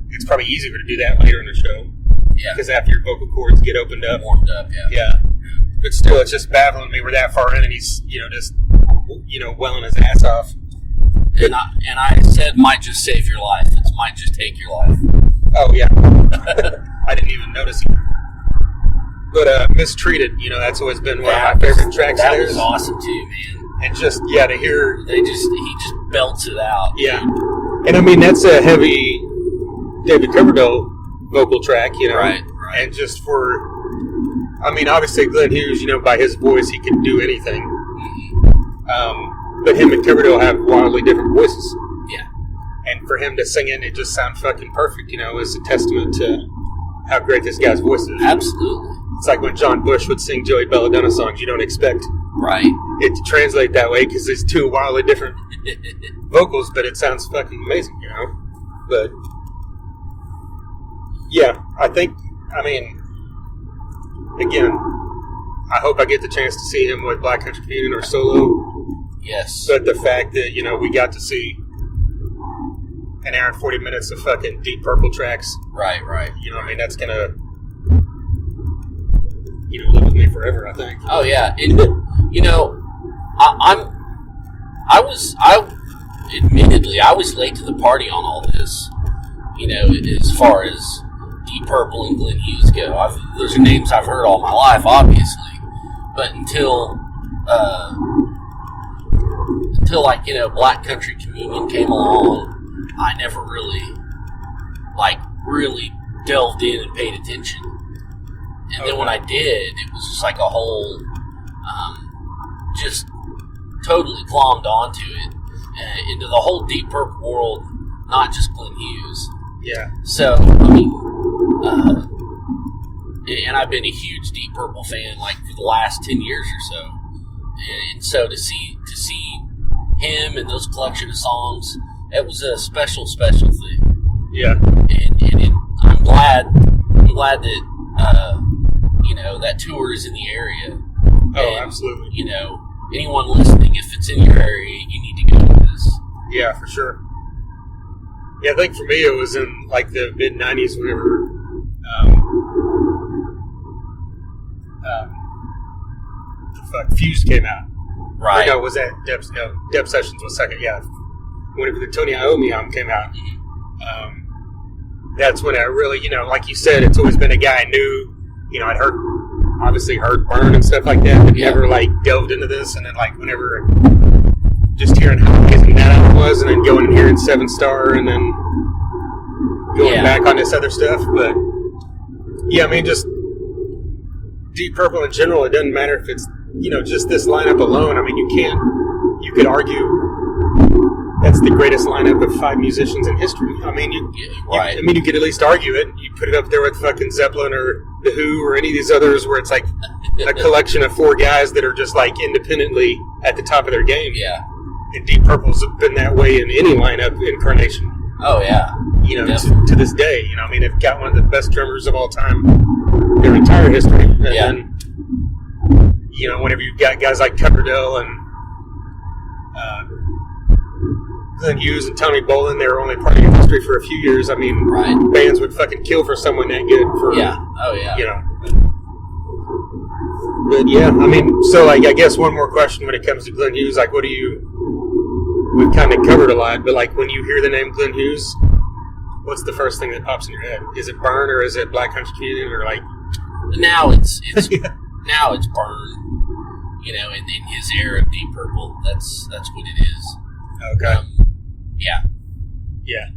it's probably easier to do that later in the show. Yeah. Because after your vocal cords get opened up. Warmed up, yeah. Yeah. But still, it's just baffling me. We're that far in, and he's, just, welling his ass off. And I said, might just save your life. It might just take your life. Oh, yeah. I didn't even notice it. But Mistreated, that's always been one of my favorite tracks. That was awesome, too, man. And just, to hear... He just belts it out. Yeah. And, I mean, that's a heavy David Coverdale vocal track, Right. And just for... I mean, obviously, Glenn Hughes, by his voice, he can do anything. Mm-hmm. But him and Coverdale have wildly different voices. Yeah. And for him to sing it just sounds fucking perfect, is a testament to how great this guy's voice is. Absolutely. It's like when John Bush would sing Joey Belladonna songs, you don't expect it to translate that way because there's two wildly different vocals, but it sounds fucking amazing, But, yeah, again, I hope I get the chance to see him with Black Country Communion or solo. Yes. But the fact that, we got to see an hour and 40 minutes of fucking Deep Purple tracks. Right. That's going to, live with me forever, I think. Oh, yeah. And, admittedly, I was late to the party on all this, as far as Deep Purple and Glenn Hughes go. Those are names I've heard all my life, obviously, but until Black Country Communion came along, I never really delved in and paid attention. And then when I did, it was just like a whole, just totally glommed onto it, into the whole Deep Purple world, not just Glenn Hughes. Yeah. So, I mean, and I've been a huge Deep Purple fan, like, for the last 10 years or so. And so to see him and those collection of songs, it was a special thing. Yeah. And I'm glad that, that tour is in the area. Oh, absolutely. Anyone listening, if it's in your area, you need to go to this. Yeah, for sure. Yeah, I think for me it was in like the mid '90s whenever Fused came out. Right. Or no, was that Deb? No, Deb Sessions was second. Yeah, whenever the Tony Iommi album came out, that's when I really, like you said, it's always been a guy I knew. I'd obviously heard Burn and stuff like that, but never like delved into this. And then like whenever just hearing how amazing that album was, and then going and hearing Seven Star, and then going back on this other stuff. But yeah, I mean, just Deep Purple in general. It doesn't matter if it's just this lineup alone. I mean, you could argue that's the greatest lineup of 5 musicians in history. I mean, you could at least argue it. You put it up there with fucking Zeppelin or The Who or any of these others where it's like a collection of 4 guys that are just like independently at the top of their game. Yeah. And Deep Purple's been that way in any lineup incarnation. Oh, yeah. To this day. I mean, they've got one of the best drummers of all time, their entire history. And then, whenever you've got guys like Coverdale and Glenn Hughes and Tommy Bolin, they were only part of your history for a few years. I mean, bands would fucking kill for someone that good. But yeah, I mean, so like, I guess one more question when it comes to Glenn Hughes, like, we've kind of covered a lot, but like when you hear the name Glenn Hughes, what's the first thing that pops in your head? Is it Burn or is it Black Country Communion or like? Now it's now it's Burn. In his era of Deep Purple, that's what it is. Okay. Yeah.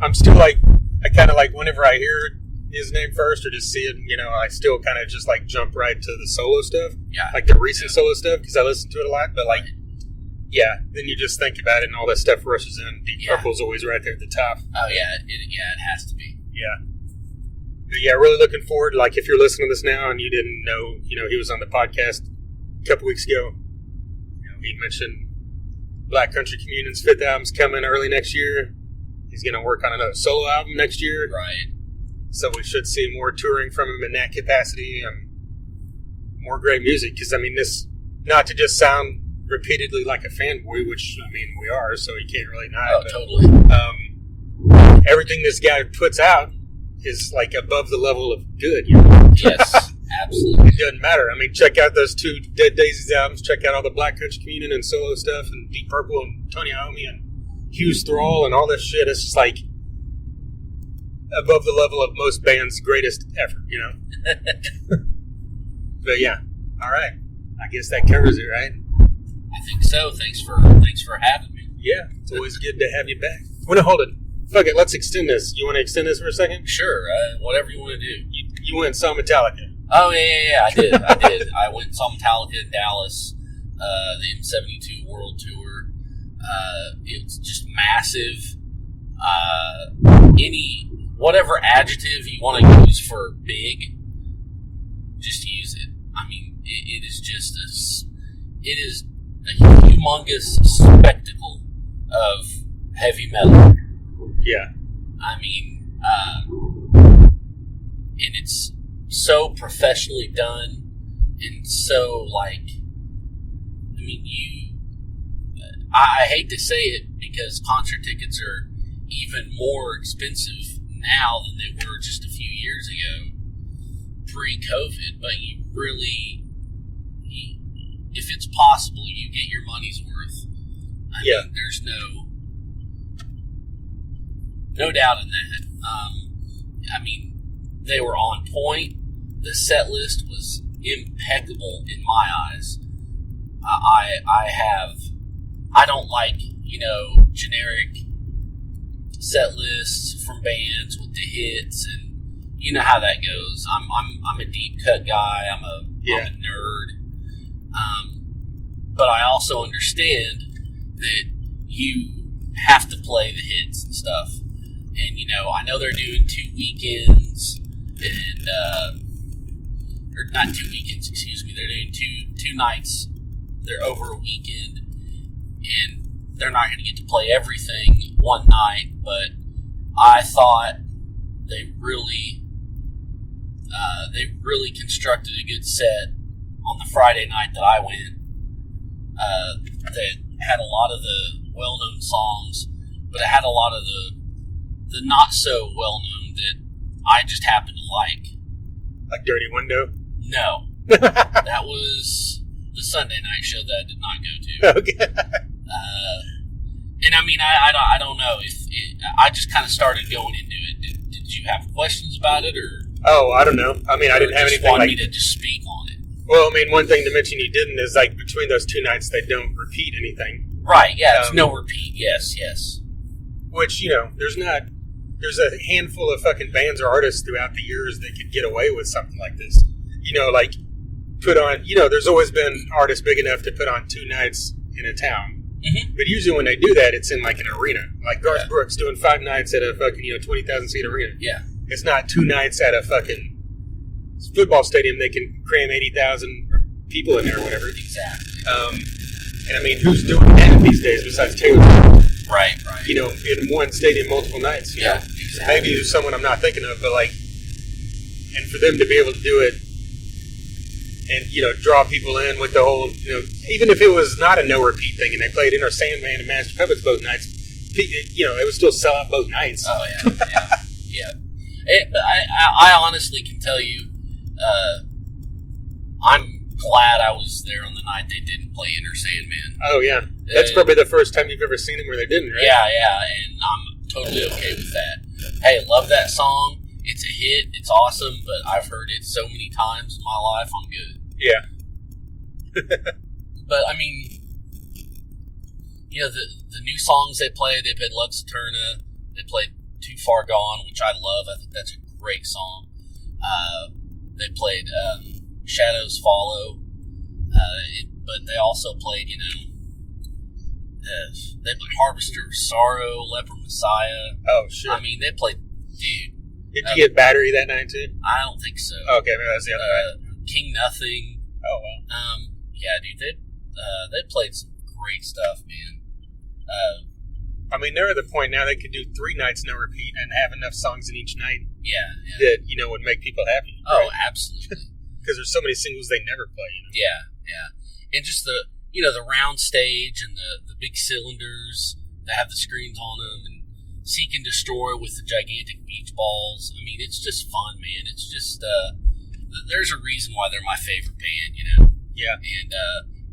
I'm still like, I kind of like whenever I hear his name first or just see it, I still kind of just like jump right to the solo stuff. Yeah. Like the recent solo stuff because I listen to it a lot. But like, then you just think about it and all that stuff rushes in. Deep Purple's always right there at the top. Oh, yeah. It has to be. Yeah. But yeah, really looking forward. Like if you're listening to this now and you didn't know, he was on the podcast a couple weeks ago. He mentioned Black Country Communion's 5th album's coming early next year. He's going to work on another solo album next year. Right. So we should see more touring from him in that capacity and more great music. Because, I mean, this, not to just sound repeatedly like a fanboy, which, I mean, we are, so you can't really deny it. Totally. Everything this guy puts out is, like, above the level of good. Yes, absolutely. It doesn't matter. I mean, check out those 2 Dead Daisies albums. Check out all the Black Country Communion and solo stuff and Deep Purple and Tony Iommi and Hughes Thrall and all this shit. It's just like above the level of most bands' greatest effort, But yeah, all right. I guess that covers it, right? I think so. Thanks for having me. Yeah, it's always good to have you back. Well, no, hold it. Fuck it, let's extend this. You want to extend this for a second? Sure, whatever you want to do. You went and saw Metallica. Oh, yeah, I did. I went and saw Metallica in Dallas, the M72 World Tour. It's just massive. Whatever adjective you want to use for big, just use it. I mean, it is just it is a humongous spectacle of heavy metal. Yeah. I mean, and it's so professionally done and so like, I mean, I hate to say it because concert tickets are even more expensive now than they were just a few years ago, pre-COVID, but you really, if it's possible, you get your money's worth. I mean, there's no doubt in that. I mean, they were on point. The set list was impeccable in my eyes. I don't like, generic set lists from bands with the hits and, you know how that goes. I'm a deep cut guy. I'm a nerd. But I also understand that you have to play the hits and stuff. And, you know, I know they're doing 2 weekends, and, or not 2 weekends, excuse me. They're doing two nights. They're over a weekend, and they're not going to get to play everything one night, but I thought they really constructed a good set on the Friday night that I went. That had a lot of the well-known songs, but it had a lot of the not so well-known that I just happen to like. Like Dirty Window? No. That was the Sunday night show that I did not go to. Okay. And I mean, I don't know if I just kind of started going into it. Did you have questions about it, or? Oh, I don't know. I mean, I didn't have anything want me to just speak on it. Well, I mean, one thing to mention you didn't is like between those 2 nights they don't repeat anything. Right? Yeah, it's no repeat. Yes. Which, you know, there's a handful of fucking bands or artists throughout the years that could get away with something like this. You know, like put on. You know, there's always been artists big enough to put on 2 nights in a town. Mm-hmm. But usually when they do that, it's in like an arena. Like Garth Brooks doing 5 nights at a fucking 20,000 seat arena. Yeah. It's not 2 nights at a fucking football stadium. They can cram 80,000 people in there or whatever. Exactly. And I mean, who's doing that these days besides Taylor Swift? Right. You know, in one stadium multiple nights. You know? Exactly. Maybe there's someone I'm not thinking of, but like, and for them to be able to do it and, you know, draw people in with the whole, you know, even if it was not a no repeat thing and they played Enter Sandman and Master Puppets both nights, you know, it would still sell out both nights. Oh, yeah. I honestly can tell you, I'm glad I was there on the night they didn't play Enter Sandman. Oh, yeah. That's probably the first time you've ever seen them where they didn't, right? Yeah, and I'm totally okay with that. Hey, love that song. It's a hit. It's awesome, but I've heard it so many times in my life, I'm good. Yeah. But, I mean, you know, the new songs they played Love Saturna, they played Too Far Gone, which I love. I think that's a great song. They played Shadows Follow, but they also played, you know, they played Harvester of Sorrow, Leper Messiah. Oh, shit. I mean, they played, dude. Did you get Battery that night, too? I don't think so. Okay, maybe that's the other night. King Nothing. Oh, wow. Yeah, dude, they played some great stuff, man. I mean, they're at the point now they could do 3 nights no repeat and have enough songs in each night. Yeah. That, you know, would make people happy. Oh, right? absolutely. Because there's so many singles they never play, you know? Yeah. And just the, you know, the round stage and the big cylinders that have the screens on them, and Seek and Destroy with the gigantic beach balls. I mean, it's just fun, man. It's just, there's a reason why they're my favorite band, you know? Yeah. And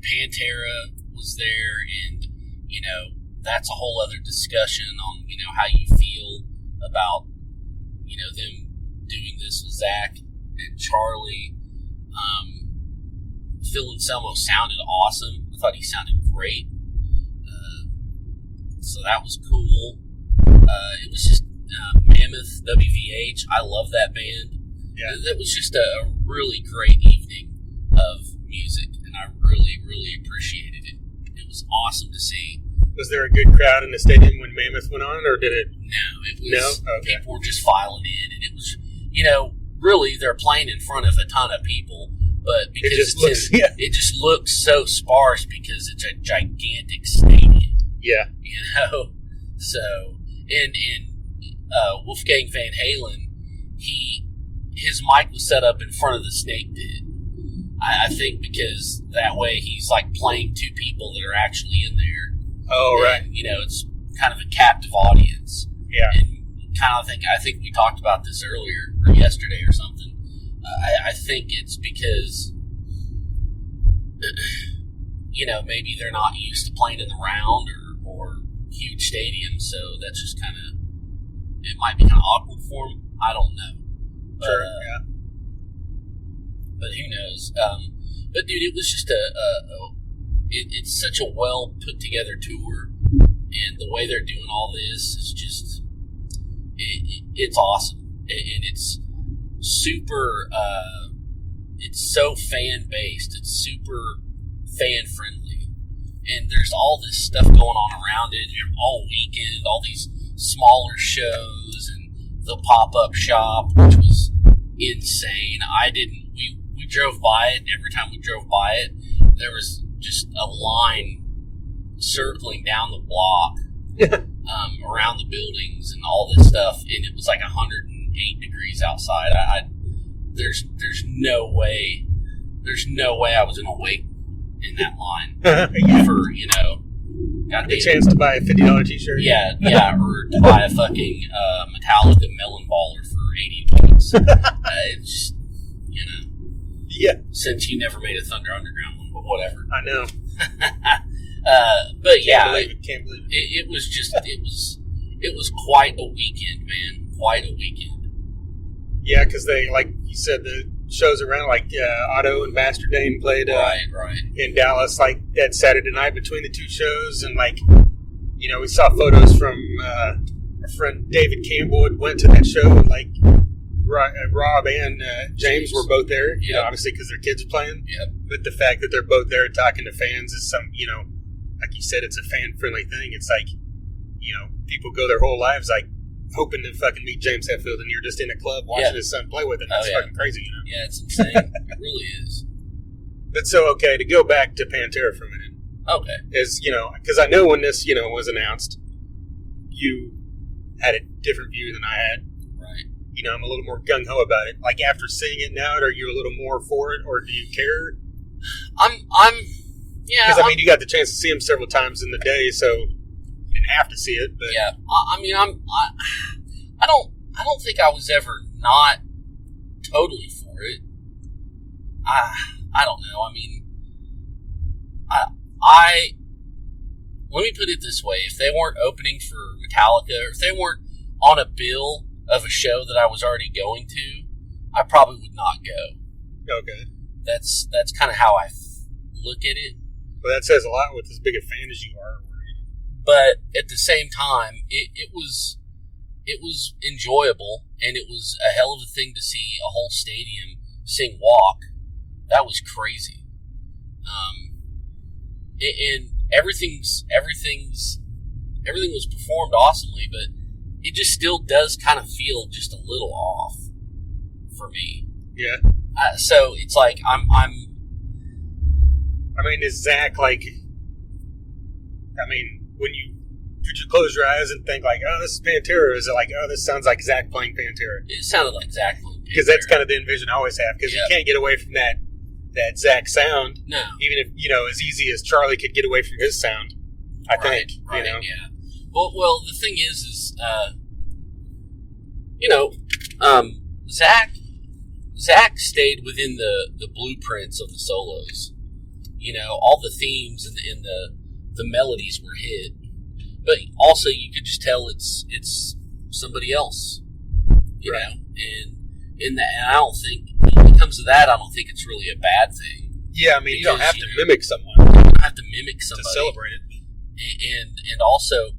Pantera was there, and, you know, that's a whole other discussion on, you know, how you feel about, you know, them doing this with Zach and Charlie. Phil Anselmo sounded awesome. I thought he sounded great. So that was cool. It was just Mammoth, WVH. I love that band. Yeah. That was just a really great evening of music, and I really, really appreciated it. It was awesome to see. Was there a good crowd in the stadium when Mammoth went on, or did it? No, it was. No? Okay. People were just filing in, and it was, you know, really they're playing in front of a ton of people, but because it just looks so sparse because it's a gigantic stadium. Yeah. You know, so and Wolfgang Van Halen, his mic was set up in front of the Snake Pit. I think because that way he's like playing to people that are actually in there. Oh, and, right. You know, it's kind of a captive audience. Yeah. And kind of I think we talked about this earlier or yesterday or something. I think it's because, you know, maybe they're not used to playing in the round or huge stadiums, so that's just kind of, it might be kind of awkward for them. I don't know. But, sure, yeah. But who knows? But dude, it was just it's such a well put together tour, and the way they're doing all this is just it's awesome, and it's super. It's so fan based. It's super fan friendly, and there's all this stuff going on around it all weekend. All these smaller shows and the pop up shop, which was insane. We drove by it, and every time we drove by it, there was just a line circling down the block around the buildings and all this stuff, and it was like 108 degrees outside. There's no way I was gonna wait in that line for the chance to buy a $50 t-shirt. Yeah, or to buy a fucking Metallica melon baller for 80 bucks. It's just yeah. Since you never made a Thunder Underground one, but whatever. I know. But yeah, can't believe it. It was quite a weekend, man. Quite a weekend. Yeah, because they, like you said, the shows around, like Otto and Master Dane played right. in Dallas, like that Saturday night between the two shows, and like we saw photos from our friend David Campbell had went to that show, and like Rob and James were both there. Obviously because their kids are playing. Yep. But the fact that they're both there talking to fans is some, like you said, it's a fan-friendly thing. It's like, people go their whole lives like hoping to fucking meet James Hetfield, and you're just in a club watching his son play with him. It's fucking crazy, Yeah, it's insane. It really is. But so, okay, to go back to Pantera for a minute. Okay. Is, because I know when this, was announced, you had a different view than I had. Right. I'm a little more gung-ho about it. Like, after seeing it now, are you a little more for it, or do you care? Yeah. Because, you got the chance to see him several times in the day, so you didn't have to see it. But yeah. I don't think I was ever not totally for it. I don't know. Let me put it this way. If they weren't opening for Metallica, or if they weren't on a bill of a show that I was already going to, I probably would not go. Okay. That's kind of how I look at it. Well, that says a lot with as big a fan as you are. But at the same time, it was enjoyable, and it was a hell of a thing to see a whole stadium sing Walk. That was crazy. And everything was performed awesomely, but it just still does kind of feel just a little off for me. Yeah. So it's like is Zach like? Could you close your eyes and think like, oh, this is Pantera? Or is it like, oh, this sounds like Zach playing Pantera? It sounded like Zach playing Pantera. Because that's kind of the envision I always have. Because you can't get away from that Zach sound. No. Even if, as easy as Charlie could get away from his sound, I think. Right, yeah. Well, the thing is Zach stayed within the blueprints of the solos. All the themes and the melodies were hit. But also, you could just tell it's somebody else, you know. And I don't think when it comes to that, I don't think it's really a bad thing. Yeah, you don't have to mimic someone. You don't have to mimic somebody to celebrate it. And also,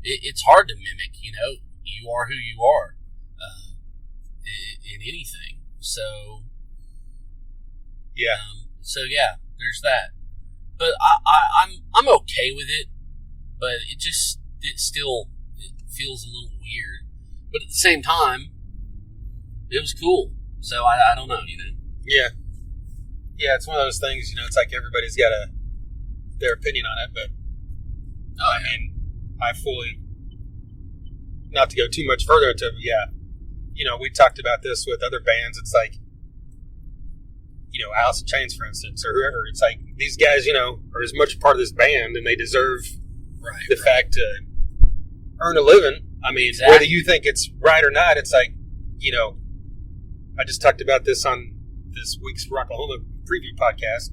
it's hard to mimic. You are who you are in anything. So yeah. There's that. But I'm okay with it. But it still feels a little weird. But at the same time, it was cool. So I don't know, Yeah. Yeah, it's one of those things, it's like everybody's got their opinion on it, but I fully, not to go too much further into it, we talked about this with other bands. It's like, Alice in Chains, for instance, or whoever. It's like, these guys, are as much a part of this band, and they deserve the fact to earn a living. Exactly. Whether you think it's right or not, it's like, I just talked about this on this week's Rocklahoma preview podcast.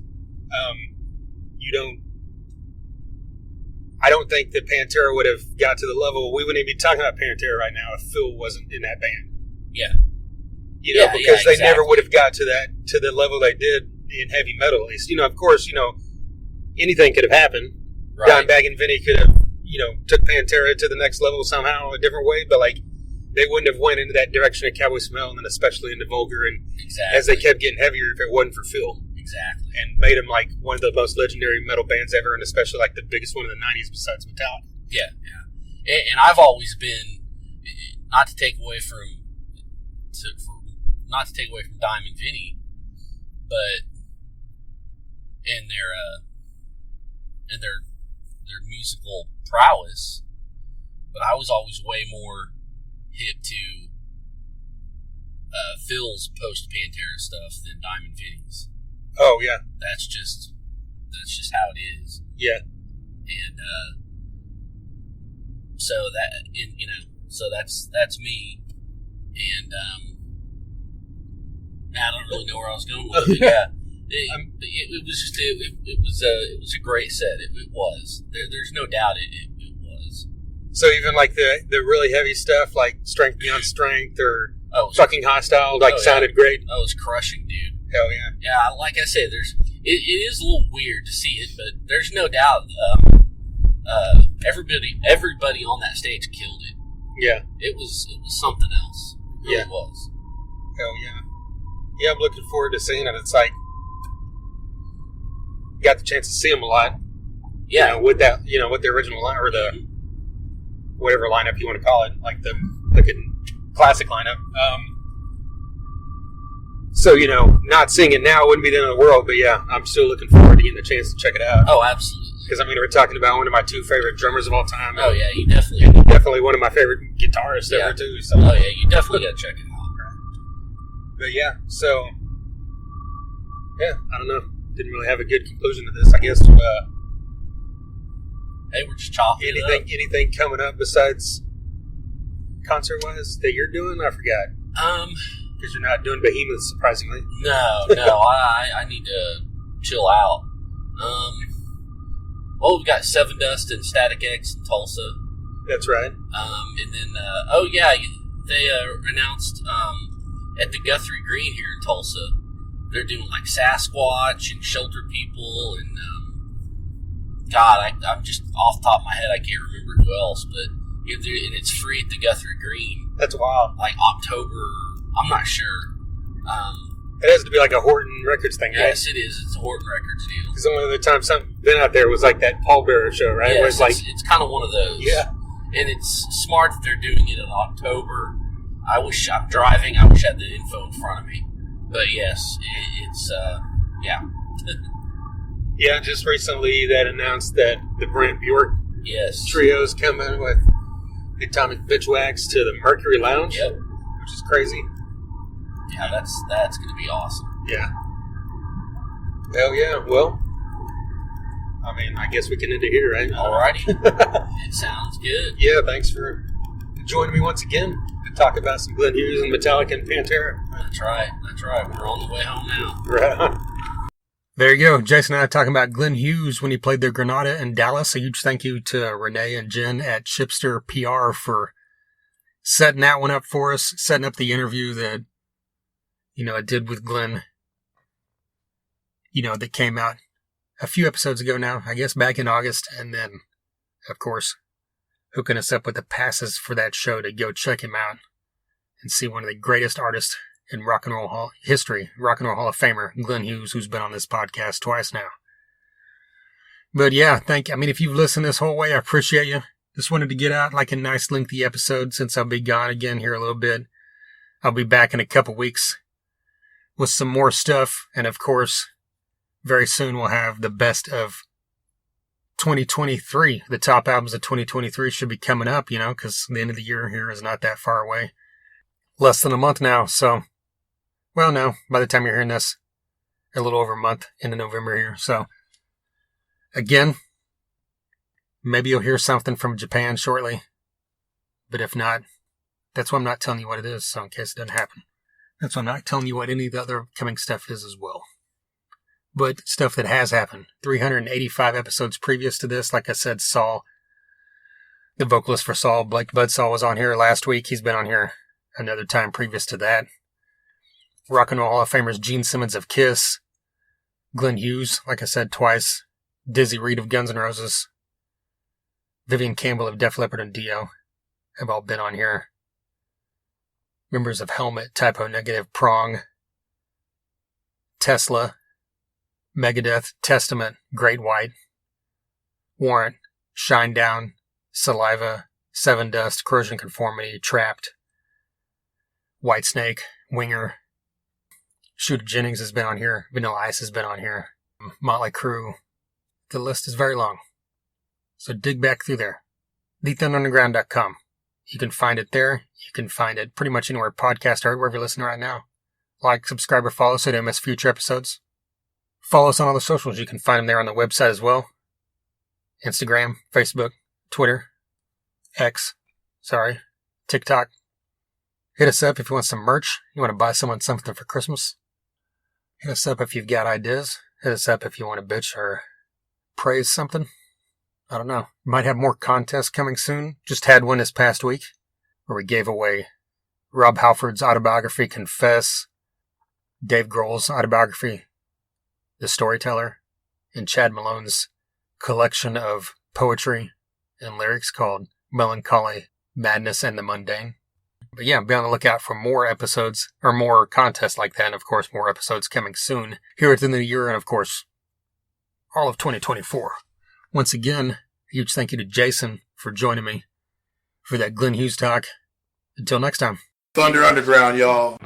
I don't think that Pantera would have got to the level, we wouldn't even be talking about Pantera right now if Phil wasn't in that band. Yeah. Because they never would have got to the level they did in heavy metal, at least. Of course, anything could have happened. Right. Dimebag and Vinny could have, took Pantera to the next level somehow, a different way. But, like, they wouldn't have went into that direction of Cowboy Smell, and then especially into Vulgar, and Exactly. as they kept getting heavier if it wasn't for Phil. Exactly. And made them like one of the most legendary metal bands ever, and especially like the biggest one in the 90s besides Metallica. Yeah, yeah. And I've always been, not to take away from Diamond Vinny, but in their musical prowess, but I was always way more hip to Phil's post Pantera stuff than Diamond Vinny's. Oh yeah, That's just how it is. yeah. And so that's me. And I don't really know where I was going with it. Yeah, it was a great set. It was. There's no doubt it was. So even like the really heavy stuff, like Strength Beyond Strength or Fucking Hostile, sounded great. Oh, it was crushing, dude. Hell yeah. Yeah, like I said, it is a little weird to see it, but there's no doubt everybody on that stage killed it. Yeah. It was something else. It really was. Hell yeah. Yeah, I'm looking forward to seeing it. It's like, got the chance to see them a lot. Yeah. With the original line, or the whatever lineup you want to call it, like the classic lineup. So, not seeing it now wouldn't be the end of the world, but yeah, I'm still looking forward to getting the chance to check it out. Oh, absolutely. Because, we're talking about one of my two favorite drummers of all time. Oh, yeah, you Definitely one of my favorite guitarists ever, too. So. Oh, yeah, you definitely got to check it out. But yeah, so, yeah, I don't know. Didn't really have a good conclusion to this, I guess. Hey, we're just chopping anything coming up besides concert-wise that you're doing? I forgot. Because you're not doing Behemoth, surprisingly. No, I need to chill out. We've got Seven Dust and Static X in Tulsa. That's right. And then, they announced at the Guthrie Green here in Tulsa, they're doing like Sasquatch and Shelter People, and I'm just off the top of my head, I can't remember who else, but and it's free at the Guthrie Green. That's wild. Like October, I'm not sure. It has to be like a Horton Records thing, right? Yes, it is. It's a Horton Records deal. Because the only other time something been out there was like that Paul Bearer show, right? Yes, where it's like, it's kind of one of those. Yeah. And it's smart that they're doing it in October. I'm driving. I wish I had the info in front of me. But yes, it's yeah. Yeah, just recently that announced that the Brent Bjork trio's coming with Atomic Bitchwax to the Mercury Lounge. Yep. Which is crazy. Yeah, that's going to be awesome. Yeah. Hell yeah. Well, I guess we can end it here, right? Alrighty. It sounds good. Yeah, thanks for joining me once again to talk about some Glenn Hughes and Metallica and Pantera. That's right. We're on the way home now. Right. There you go. Jason and I talking about Glenn Hughes when he played the Granada in Dallas. A huge thank you to Renee and Jen at Chipster PR for setting that one up for us, setting up the interview that, I did with Glenn, that came out a few episodes ago now, I guess back in August. And then, of course, hooking us up with the passes for that show to go check him out and see one of the greatest artists in Rock and Roll history, Rock and Roll Hall of Famer, Glenn Hughes, who's been on this podcast twice now. But yeah, if you've listened this whole way, I appreciate you. Just wanted to get out like a nice lengthy episode since I'll be gone again here a little bit. I'll be back in a couple weeks with some more stuff. And of course, very soon we'll have the best of 2023. The top albums of 2023 should be coming up, because the end of the year here is not that far away. Less than a month now, so, well, no, by the time you're hearing this, a little over a month into November here. So, again, maybe you'll hear something from Japan shortly, but if not, that's why I'm not telling you what it is, so in case it doesn't happen. That's why I'm not telling you what any of the other upcoming stuff is as well. But stuff that has happened. 385 episodes previous to this, like I said, Saul, the vocalist for Saul, Blake Budsaw, was on here last week. He's been on here another time previous to that. Rock and Roll Hall of Famers Gene Simmons of Kiss, Glenn Hughes, like I said, twice, Dizzy Reed of Guns N' Roses, Vivian Campbell of Def Leppard and Dio have all been on here. members of Helmet, Typo Negative, Prong, Tesla, Megadeth, Testament, Great White, Warrant, Shinedown, Saliva, Seven Dust, Corrosion Conformity, Trapped, Whitesnake, Winger, Shooter Jennings has been on here, Vanilla Ice has been on here, Motley Crue. The list is very long. So dig back through there. TheThunderUnderground.com. You can find it there. You can find it pretty much anywhere podcasts are, wherever you're listening right now. Like, subscribe, or follow so you don't miss future episodes. Follow us on all the socials. You can find them there on the website as well. Instagram, Facebook, Twitter, TikTok. Hit us up if you want some merch. You want to buy someone something for Christmas. Hit us up if you've got ideas. Hit us up if you want to bitch or praise something. I don't know. Might have more contests coming soon. Just had one this past week where we gave away Rob Halford's autobiography, Confess, Dave Grohl's autobiography, The Storyteller, and Chad Malone's collection of poetry and lyrics called Melancholy, Madness, and the Mundane. But yeah, be on the lookout for more episodes, or more contests like that, and of course more episodes coming soon, here at the end of the year, and of course, all of 2024. Once again, a huge thank you to Jason for joining me for that Glenn Hughes talk. Until next time. Thunder Underground, y'all.